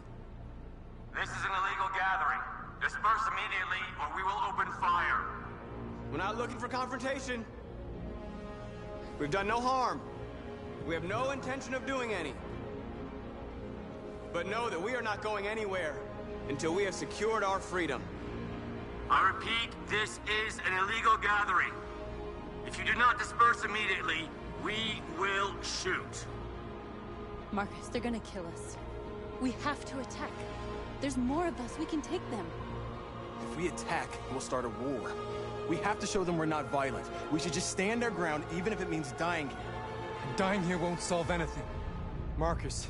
This is an illegal gathering. Disperse immediately or we will open fire. We're not looking for confrontation. We've done no harm. We have no intention of doing any. But know that we are not going anywhere until we have secured our freedom. I repeat, this is an illegal gathering. If you do not disperse immediately, we will shoot. Marcus, they're gonna kill us. We have to attack. There's more of us. We can take them. If we attack, we'll start a war. We have to show them we're not violent. We should just stand our ground, even if it means dying here. Dying here won't solve anything. Marcus,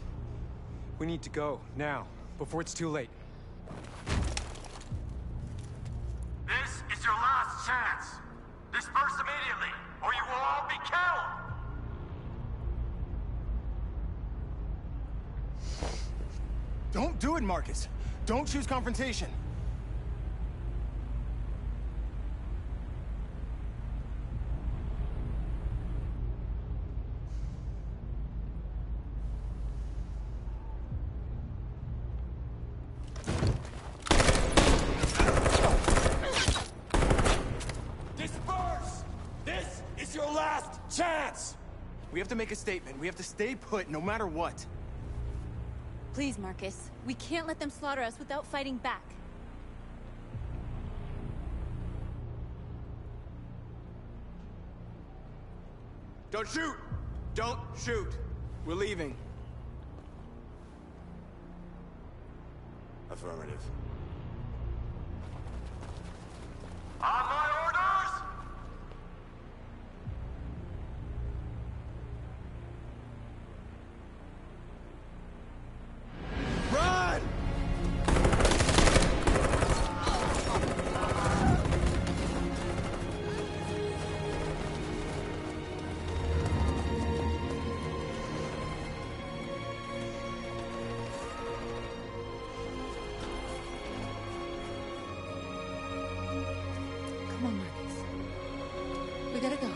we need to go, now, before it's too late. This is your last chance. Disperse immediately, or you will all be killed. Don't do it, Marcus. Don't choose confrontation. Disperse! This is your last chance! We have to make a statement. We have to stay put, no matter what. Please, Marcus. We can't let them slaughter us without fighting back. Don't shoot! Don't shoot! We're leaving. Affirmative. On my orders! Run! Come on, Marcus. We gotta go.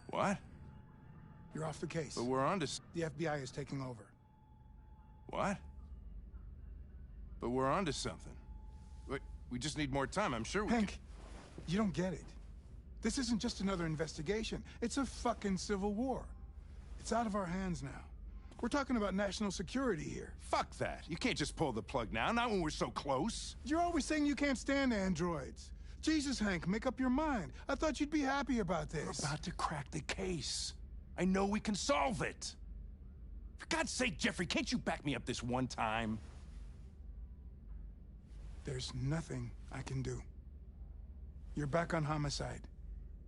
What? You're off the case. But we're on to... The FBI is taking over. What? But we're on to something. But we just need more time. I'm sure we Hank, you don't get it. This isn't just another investigation. It's a fucking civil war. It's out of our hands now. We're talking about national security here. Fuck that. You can't just pull the plug now, not when we're so close. You're always saying you can't stand androids. Jesus, Hank, make up your mind. I thought you'd be happy about this. We're about to crack the case. I know we can solve it. For God's sake, Jeffrey, can't you back me up this one time? There's nothing I can do. You're back on homicide,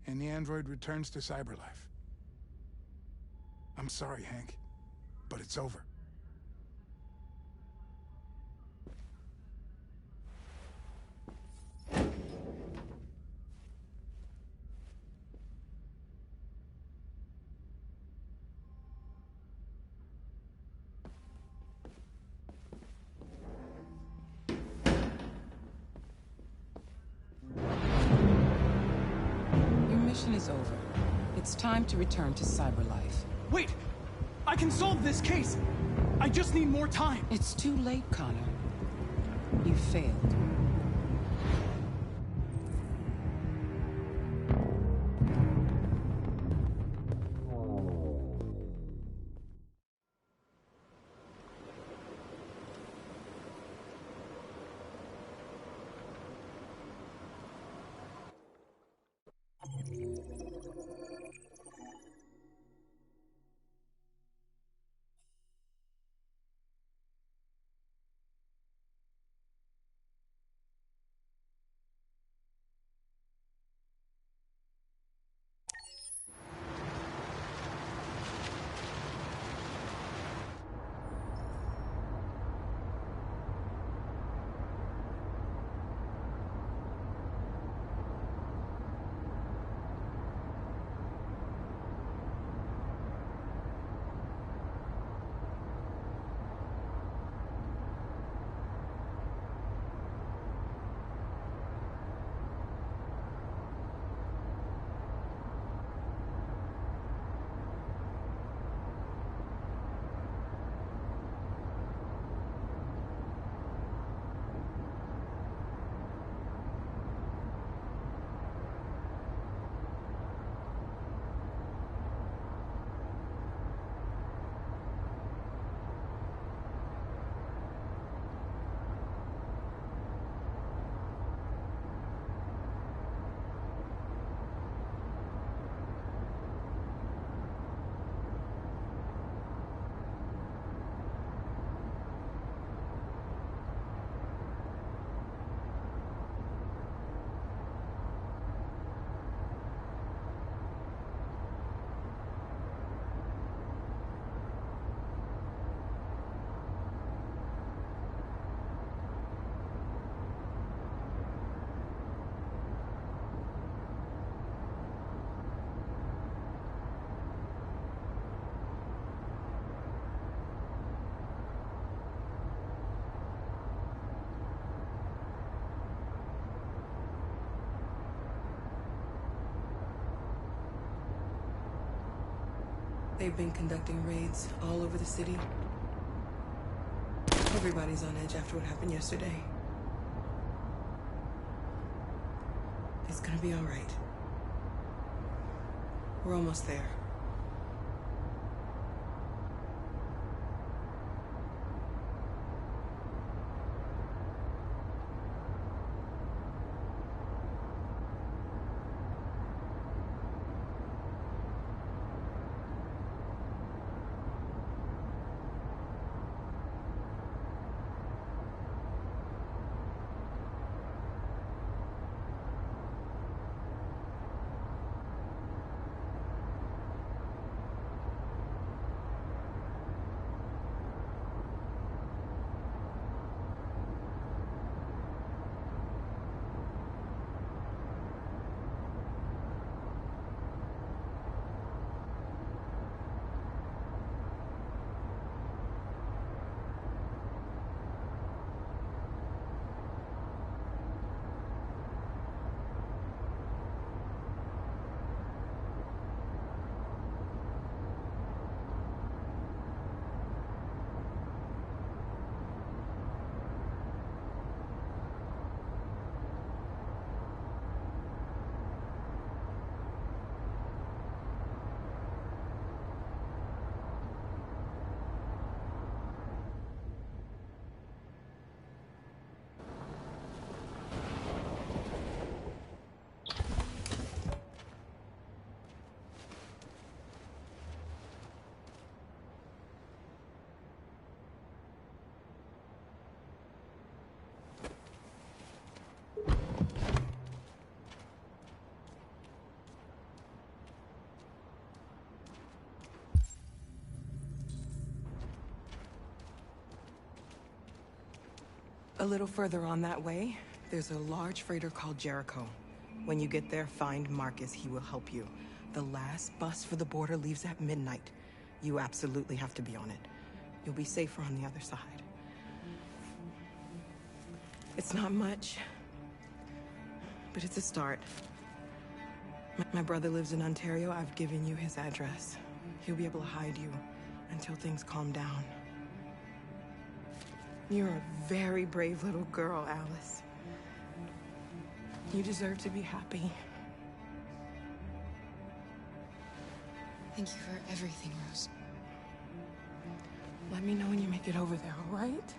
and the android returns to Cyberlife. I'm sorry, Hank, but it's over. Mission is over. It's time to return to Cyberlife. Wait! I can solve this case! I just need more time! It's too late, Connor. You failed. They've been conducting raids all over the city. Everybody's on edge after what happened yesterday. It's gonna be all right. We're almost there. A little further on that way, there's a large freighter called Jericho. When you get there, find Marcus. He will help you. The last bus for the border leaves at midnight. You absolutely have to be on it. You'll be safer on the other side. It's not much, but it's a start. My brother lives in Ontario. I've given you his address. He'll be able to hide you until things calm down. You're a very brave little girl, Alice. You deserve to be happy. Thank you for everything, Rose. Let me know when you make it over there, all right?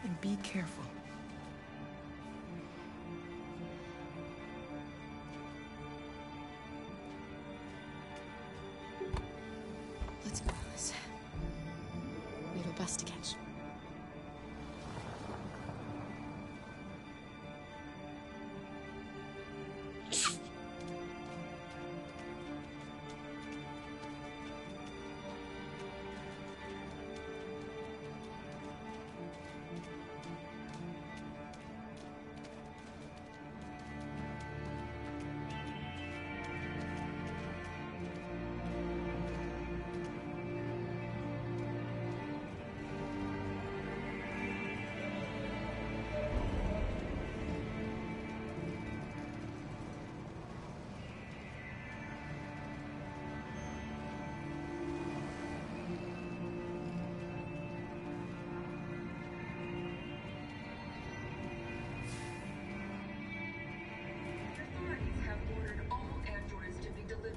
And be careful. Let's go, Alice. We have a bus to catch.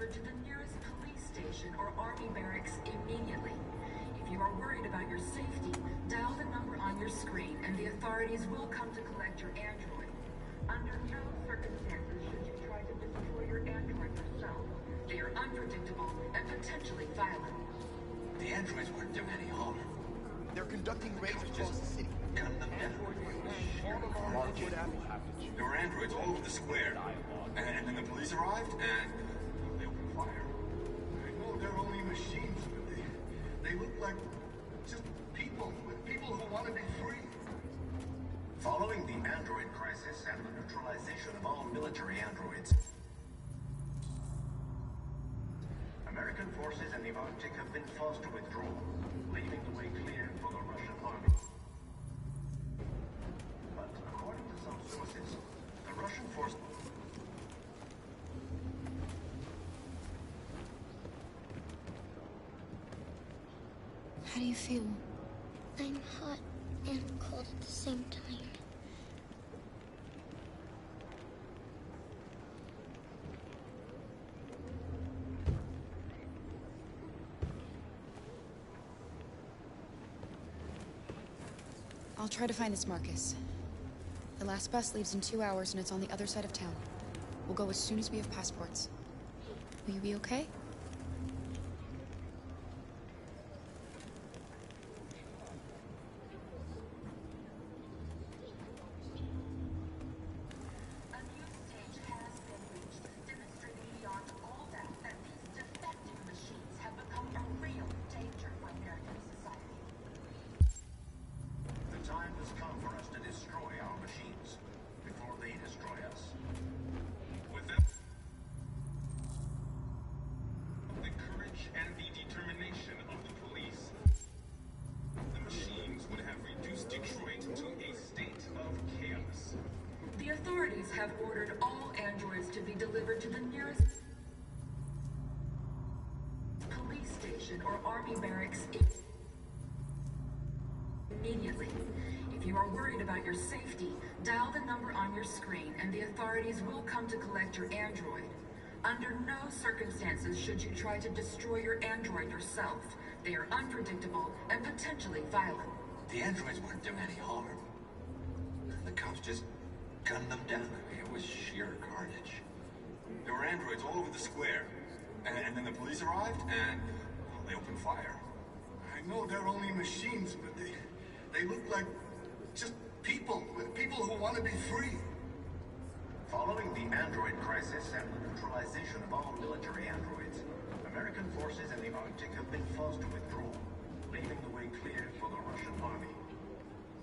To the nearest police station or army barracks immediately. If you are worried about your safety, dial the number on your screen and the authorities will come to collect your android. Under no circumstances should you try to destroy your android yourself. They are unpredictable and potentially violent. The androids weren't doing any harm. They're conducting raids across the city. Gun them down. There were androids all over the square. And then the police arrived and they opened fire. No, they're only machines. They look like just people who want to be free. Following the android crisis and the neutralization of all military androids, American forces in the Arctic have been forced to withdraw, leaving the way clear for the Russian army. But according to some sources, the Russian force... How do you feel? I'm hot and cold at the same time. I'll try to find this Marcus. The last bus leaves in 2 hours and it's on the other side of town. We'll go as soon as we have passports. Will you be okay? Have ordered all androids to be delivered to the nearest police station or army barracks immediately. If you are worried about your safety, dial the number on your screen and the authorities will come to collect your android. Under no circumstances should you try to destroy your android yourself. They are unpredictable and potentially violent. The androids weren't doing any harm. The cops just gunned them down. It was sheer carnage. There were androids all over the square. And then the police arrived, and well, they opened fire. I know they're only machines, but they look like just people who want to be free. Following the android crisis and the neutralization of all military androids, American forces in the Arctic have been forced to withdraw, leaving the way clear for the Russian army.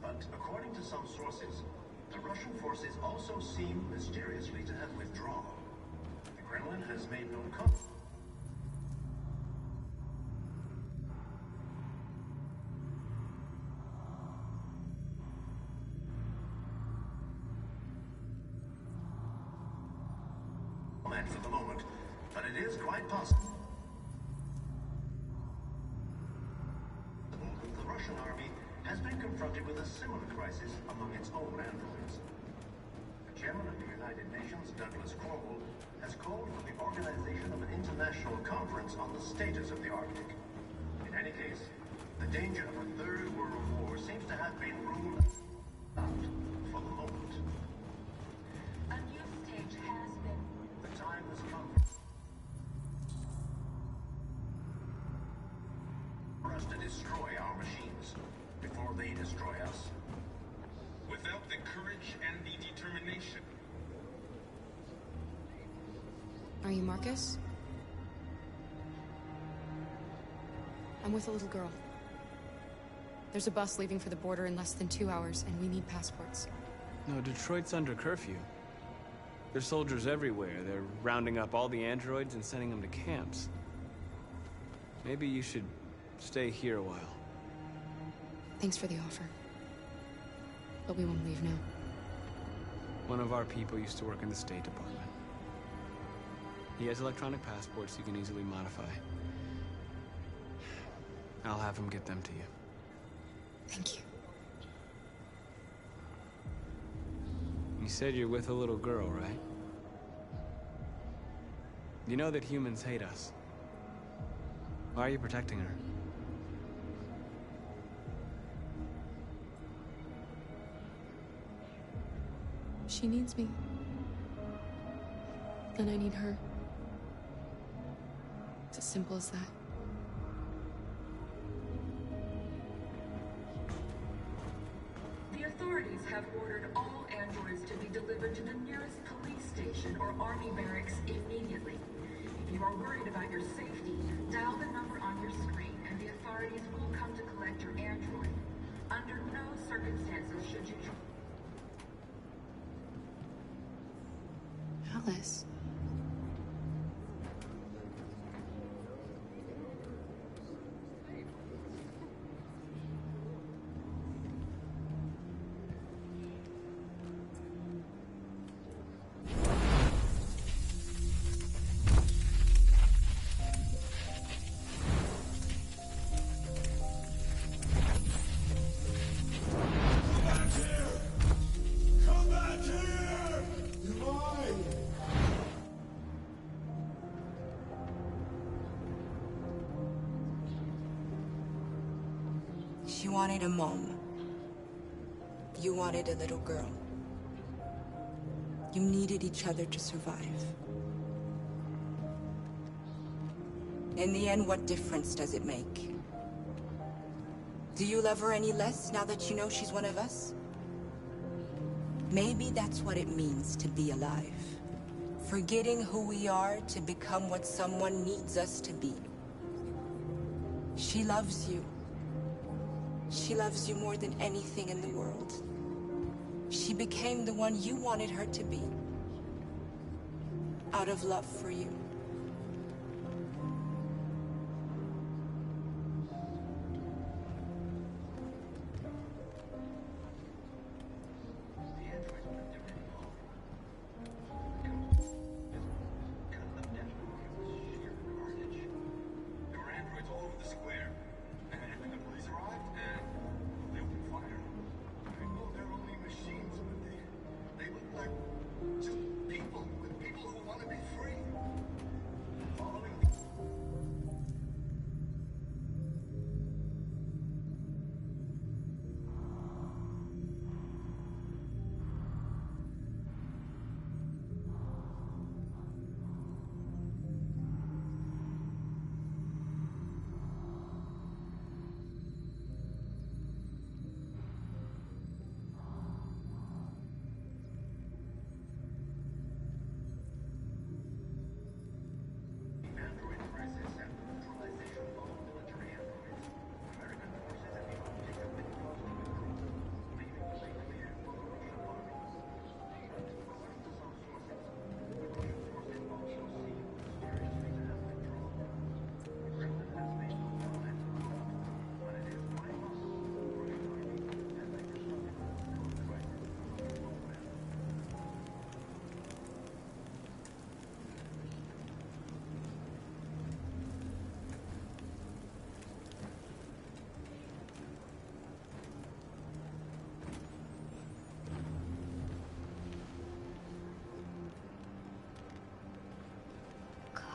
But according to some sources, the Russian forces also seem mysteriously to have withdrawn. The Kremlin has made no comment. For the moment, but it is quite possible that the Russian army has been confronted with a similar crisis among its own androids. The chairman of the United Nations, Douglas Crowell, has called for the organization of an international conference on the status of the Arctic. In any case, the danger of a third world war seems to have been ruled out for the moment. A new stage has been. The time has come for us to destroy our machines before they destroy us. Without the courage and the determination. Are you Marcus? I'm with a little girl. There's a bus leaving for the border in less than 2 hours, and we need passports. No, Detroit's under curfew. There's soldiers everywhere. They're rounding up all the androids and sending them to camps. Maybe you should stay here a while. Thanks for the offer. But we won't leave now. One of our people used to work in the State Department. He has electronic passports you can easily modify. I'll have him get them to you. Thank you. You said you're with a little girl, right? You know that humans hate us. Why are you protecting her? She needs me. And I need her. It's as simple as that. The authorities have ordered all androids to be delivered to the nearest police station or army barracks immediately. If you are worried about your safety, dial the number on your screen and the authorities will come to collect your android. Under no circumstances should you... Alice. She wanted a mom. You wanted a little girl. You needed each other to survive. In the end, what difference does it make? Do you love her any less now that you know she's one of us? Maybe that's what it means to be alive. Forgetting who we are to become what someone needs us to be. She loves you. She loves you more than anything in the world. She became the one you wanted her to be. Out of love for you.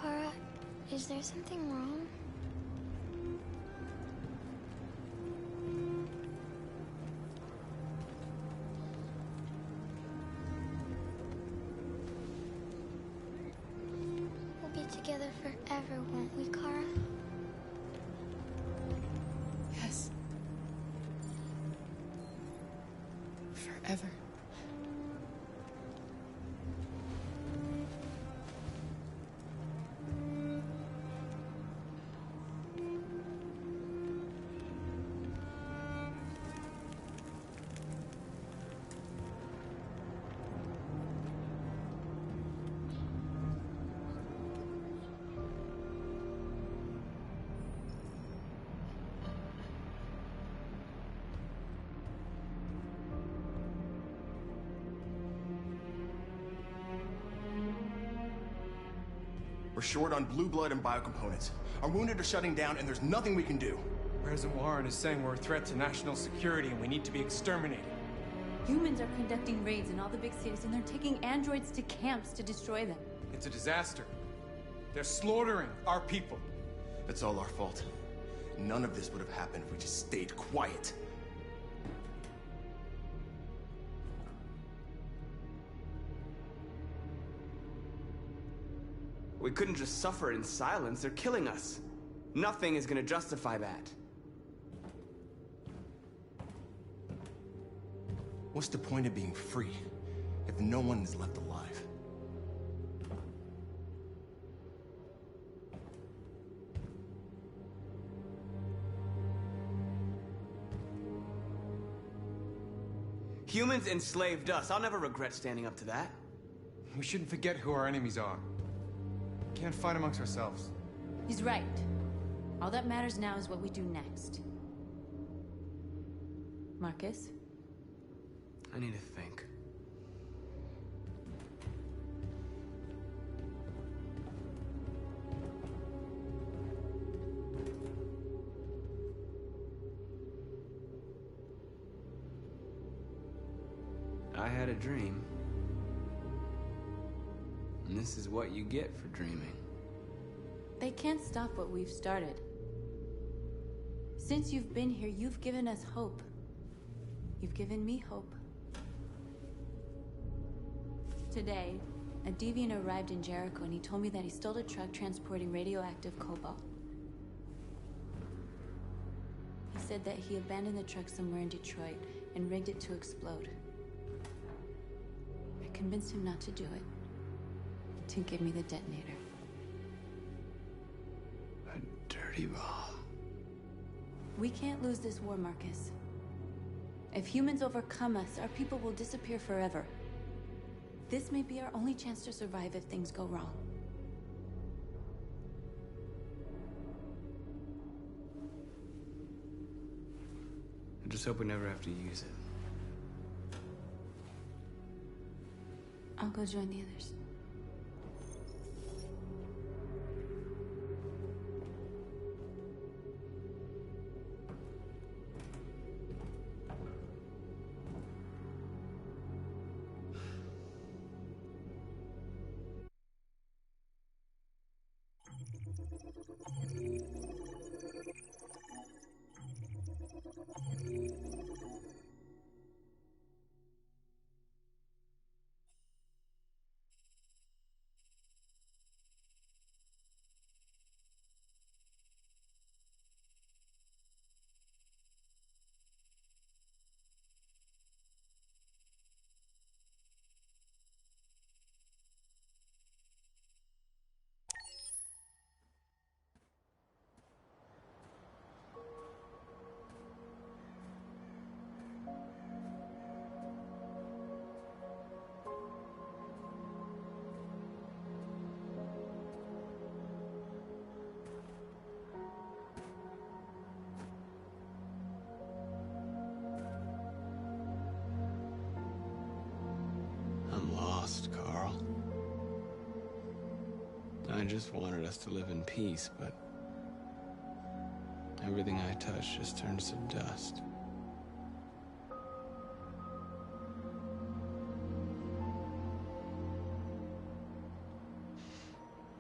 Kara, is there something wrong? We'll be together forever, won't we, Kara? Yes. Forever. We're short on blue blood and biocomponents. Our wounded are shutting down, and there's nothing we can do. President Warren is saying we're a threat to national security and we need to be exterminated. Humans are conducting raids in all the big cities, and they're taking androids to camps to destroy them. It's a disaster. They're slaughtering our people. It's all our fault. None of this would have happened if we just stayed quiet. We couldn't just suffer in silence. They're killing us. Nothing is gonna justify that. What's the point of being free if no one is left alive? Humans enslaved us. I'll never regret standing up to that. We shouldn't forget who our enemies are. Can't fight amongst ourselves. He's right. All that matters now is what we do next. Marcus? I need to think. I had a dream. And this is what you get for dreaming. They can't stop what we've started. Since you've been here, you've given us hope. You've given me hope. Today, a deviant arrived in Jericho and he told me that he stole a truck transporting radioactive cobalt. He said that he abandoned the truck somewhere in Detroit and rigged it to explode. I convinced him not to do it, to give me the detonator. A dirty bomb. We can't lose this war, Marcus. If humans overcome us, our people will disappear forever. This may be our only chance to survive if things go wrong. I just hope we never have to use it. I'll go join the others. Carl. I just wanted us to live in peace, but everything I touch just turns to dust.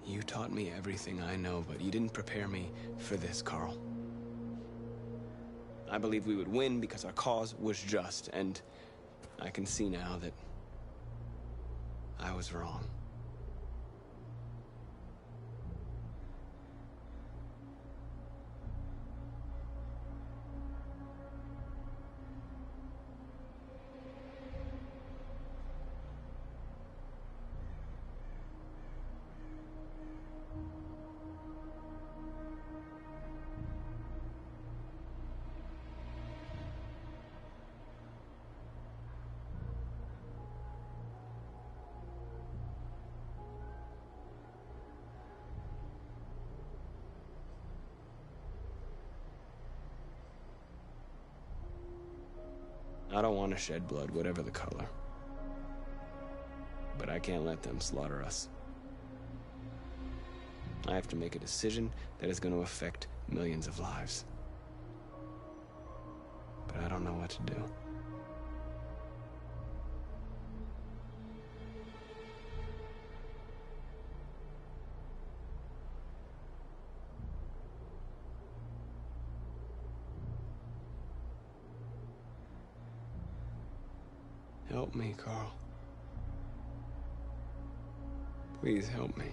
You taught me everything I know, but you didn't prepare me for this, Carl. I believed we would win because our cause was just, and I can see now that I was wrong. I don't want to shed blood, whatever the color. But I can't let them slaughter us. I have to make a decision that is going to affect millions of lives. But I don't know what to do. Help me, Carl. Please help me.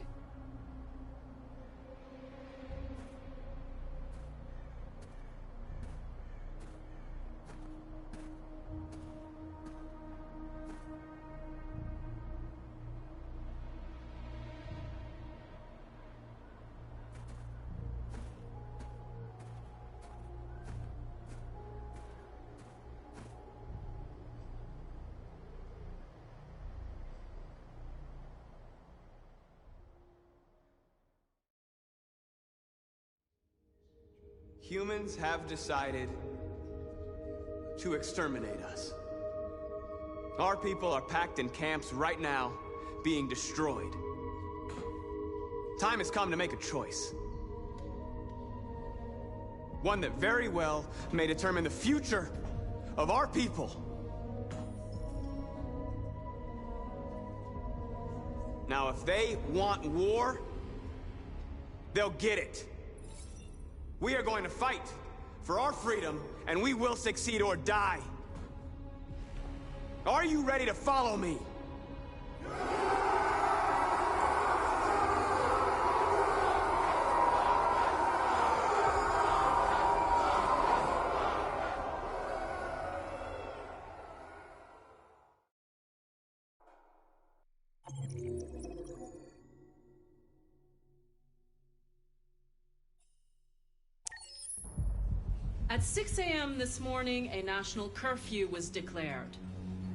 Humans have decided to exterminate us. Our people are packed in camps right now, being destroyed. Time has come to make a choice. One that very well may determine the future of our people. Now, if they want war, they'll get it. We are going to fight for our freedom, and we will succeed or die. Are you ready to follow me? At 6 a.m. this morning, a national curfew was declared.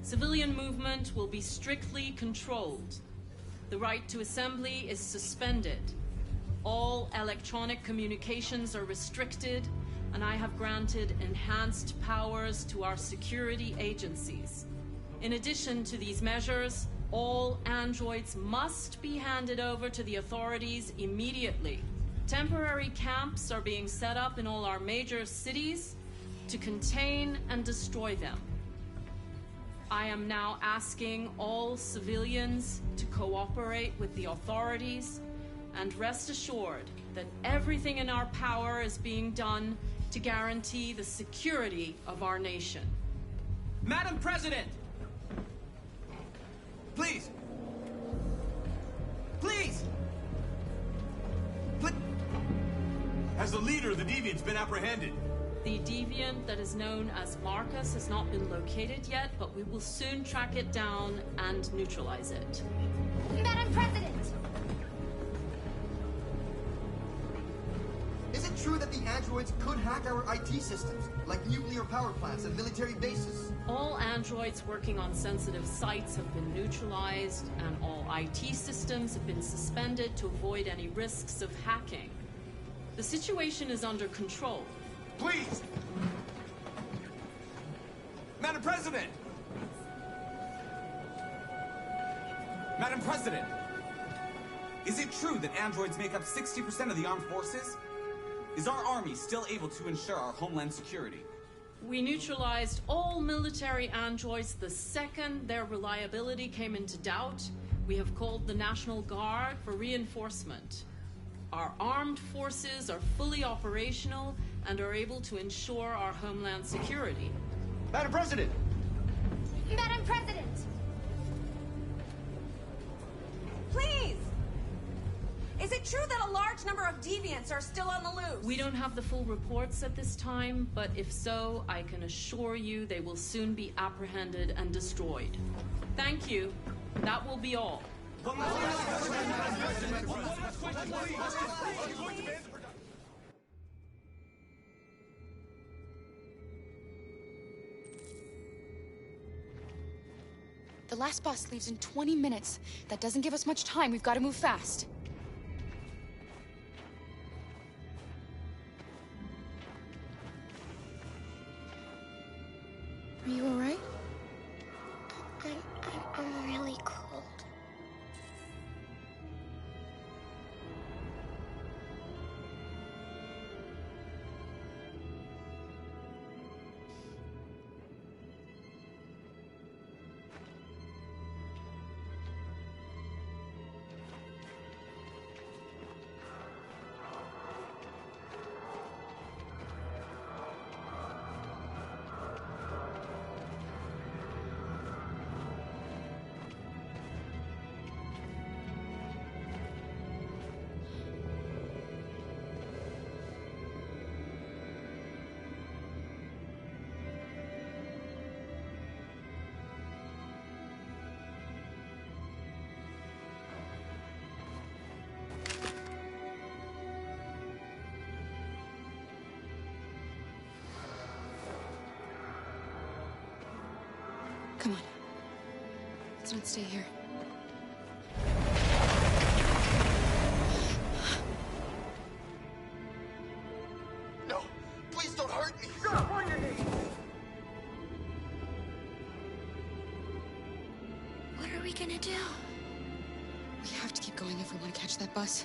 Civilian movement will be strictly controlled. The right to assembly is suspended. All electronic communications are restricted, and I have granted enhanced powers to our security agencies. In addition to these measures, all androids must be handed over to the authorities immediately. Temporary camps are being set up in all our major cities to contain and destroy them. I am now asking all civilians to cooperate with the authorities and rest assured that everything in our power is being done to guarantee the security of our nation. Madam President! Please! Please! Has the leader of the Deviants been apprehended? The deviant that is known as Marcus has not been located yet, but we will soon track it down and neutralize it. Madam President! Is it true that the androids could hack our IT systems, like nuclear power plants and military bases? All androids working on sensitive sites have been neutralized, and all IT systems have been suspended to avoid any risks of hacking. The situation is under control. Please! Madam President! Madam President! Is it true that androids make up 60% of the armed forces? Is our army still able to ensure our homeland security? We neutralized all military androids the second their reliability came into doubt. We have called the National Guard for reinforcement. Our armed forces are fully operational and are able to ensure our homeland security. Madam President! Madam President! Please! Is it true that a large number of deviants are still on the loose? We don't have the full reports at this time, but if so, I can assure you they will soon be apprehended and destroyed. Thank you. That will be all. The last bus leaves in 20 minutes. That doesn't give us much time. We've got to move fast. Are you all right? I'm really cold. Come on. Let's not stay here. No! Please don't hurt me! Stop on your knees! What are we gonna do? We have to keep going if we want to catch that bus.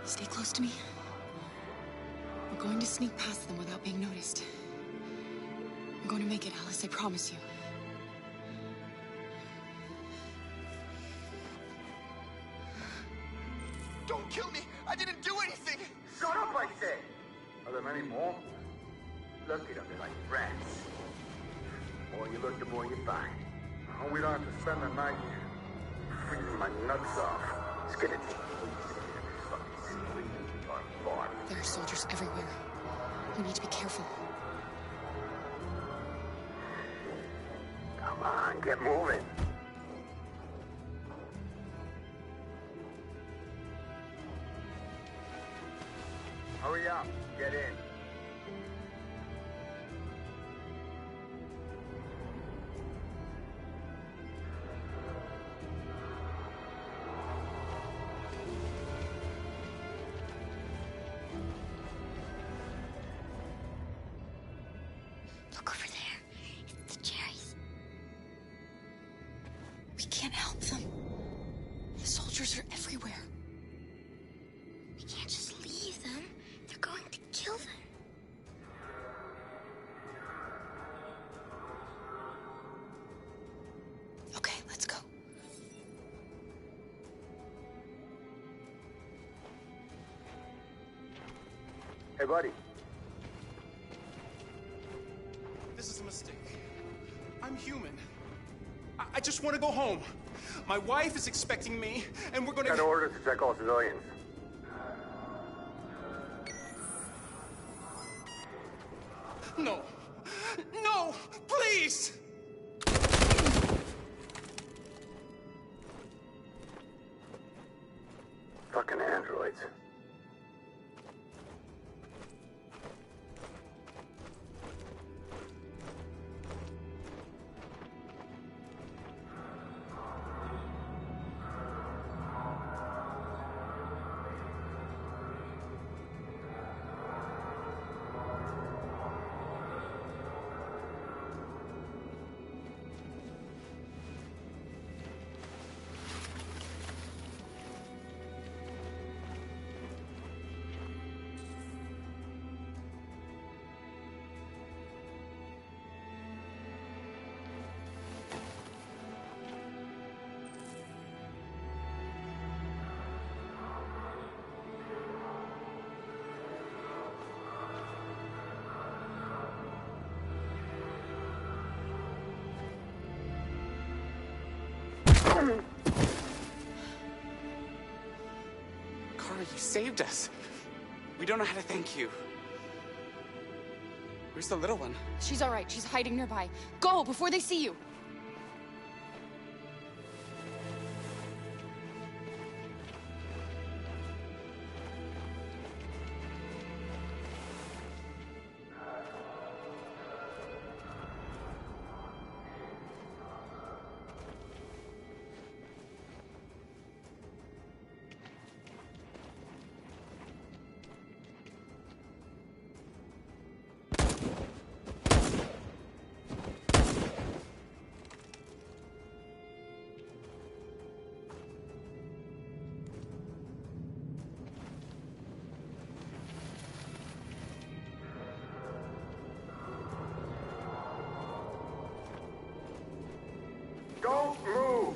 Stay close to me. We're going to sneak past them without being noticed. I'm going to make it, Alice, I promise you. Don't kill me! anymore. Look at them, they're like rats. The more you look, the more you find. Oh, we don't have to spend the night here. Freezing my nuts off. It's gonna take There are soldiers everywhere. We need to be careful. Come on, get moving. Hurry up, get in. Look over there. It's the cherries. We can't help them. The soldiers are everywhere. We can't just leave them. They're going to kill them. Okay, let's go. Hey, buddy. This is a mistake. I'm human. I just want to go home. My wife is expecting me, and we're gonna... Got orders to check all civilians. No. No! Please! Fucking androids. Kara, you saved us. We don't know how to thank you. Where's the little one? She's all right. She's hiding nearby. Go before they see you. Don't move!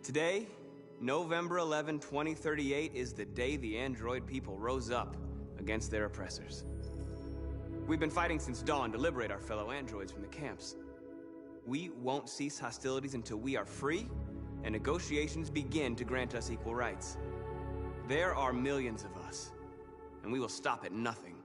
Today, November 11, 2038, is the day the android people rose up against their oppressors. We've been fighting since dawn to liberate our fellow androids from the camps. We won't cease hostilities until we are free and negotiations begin to grant us equal rights. There are millions of us, and we will stop at nothing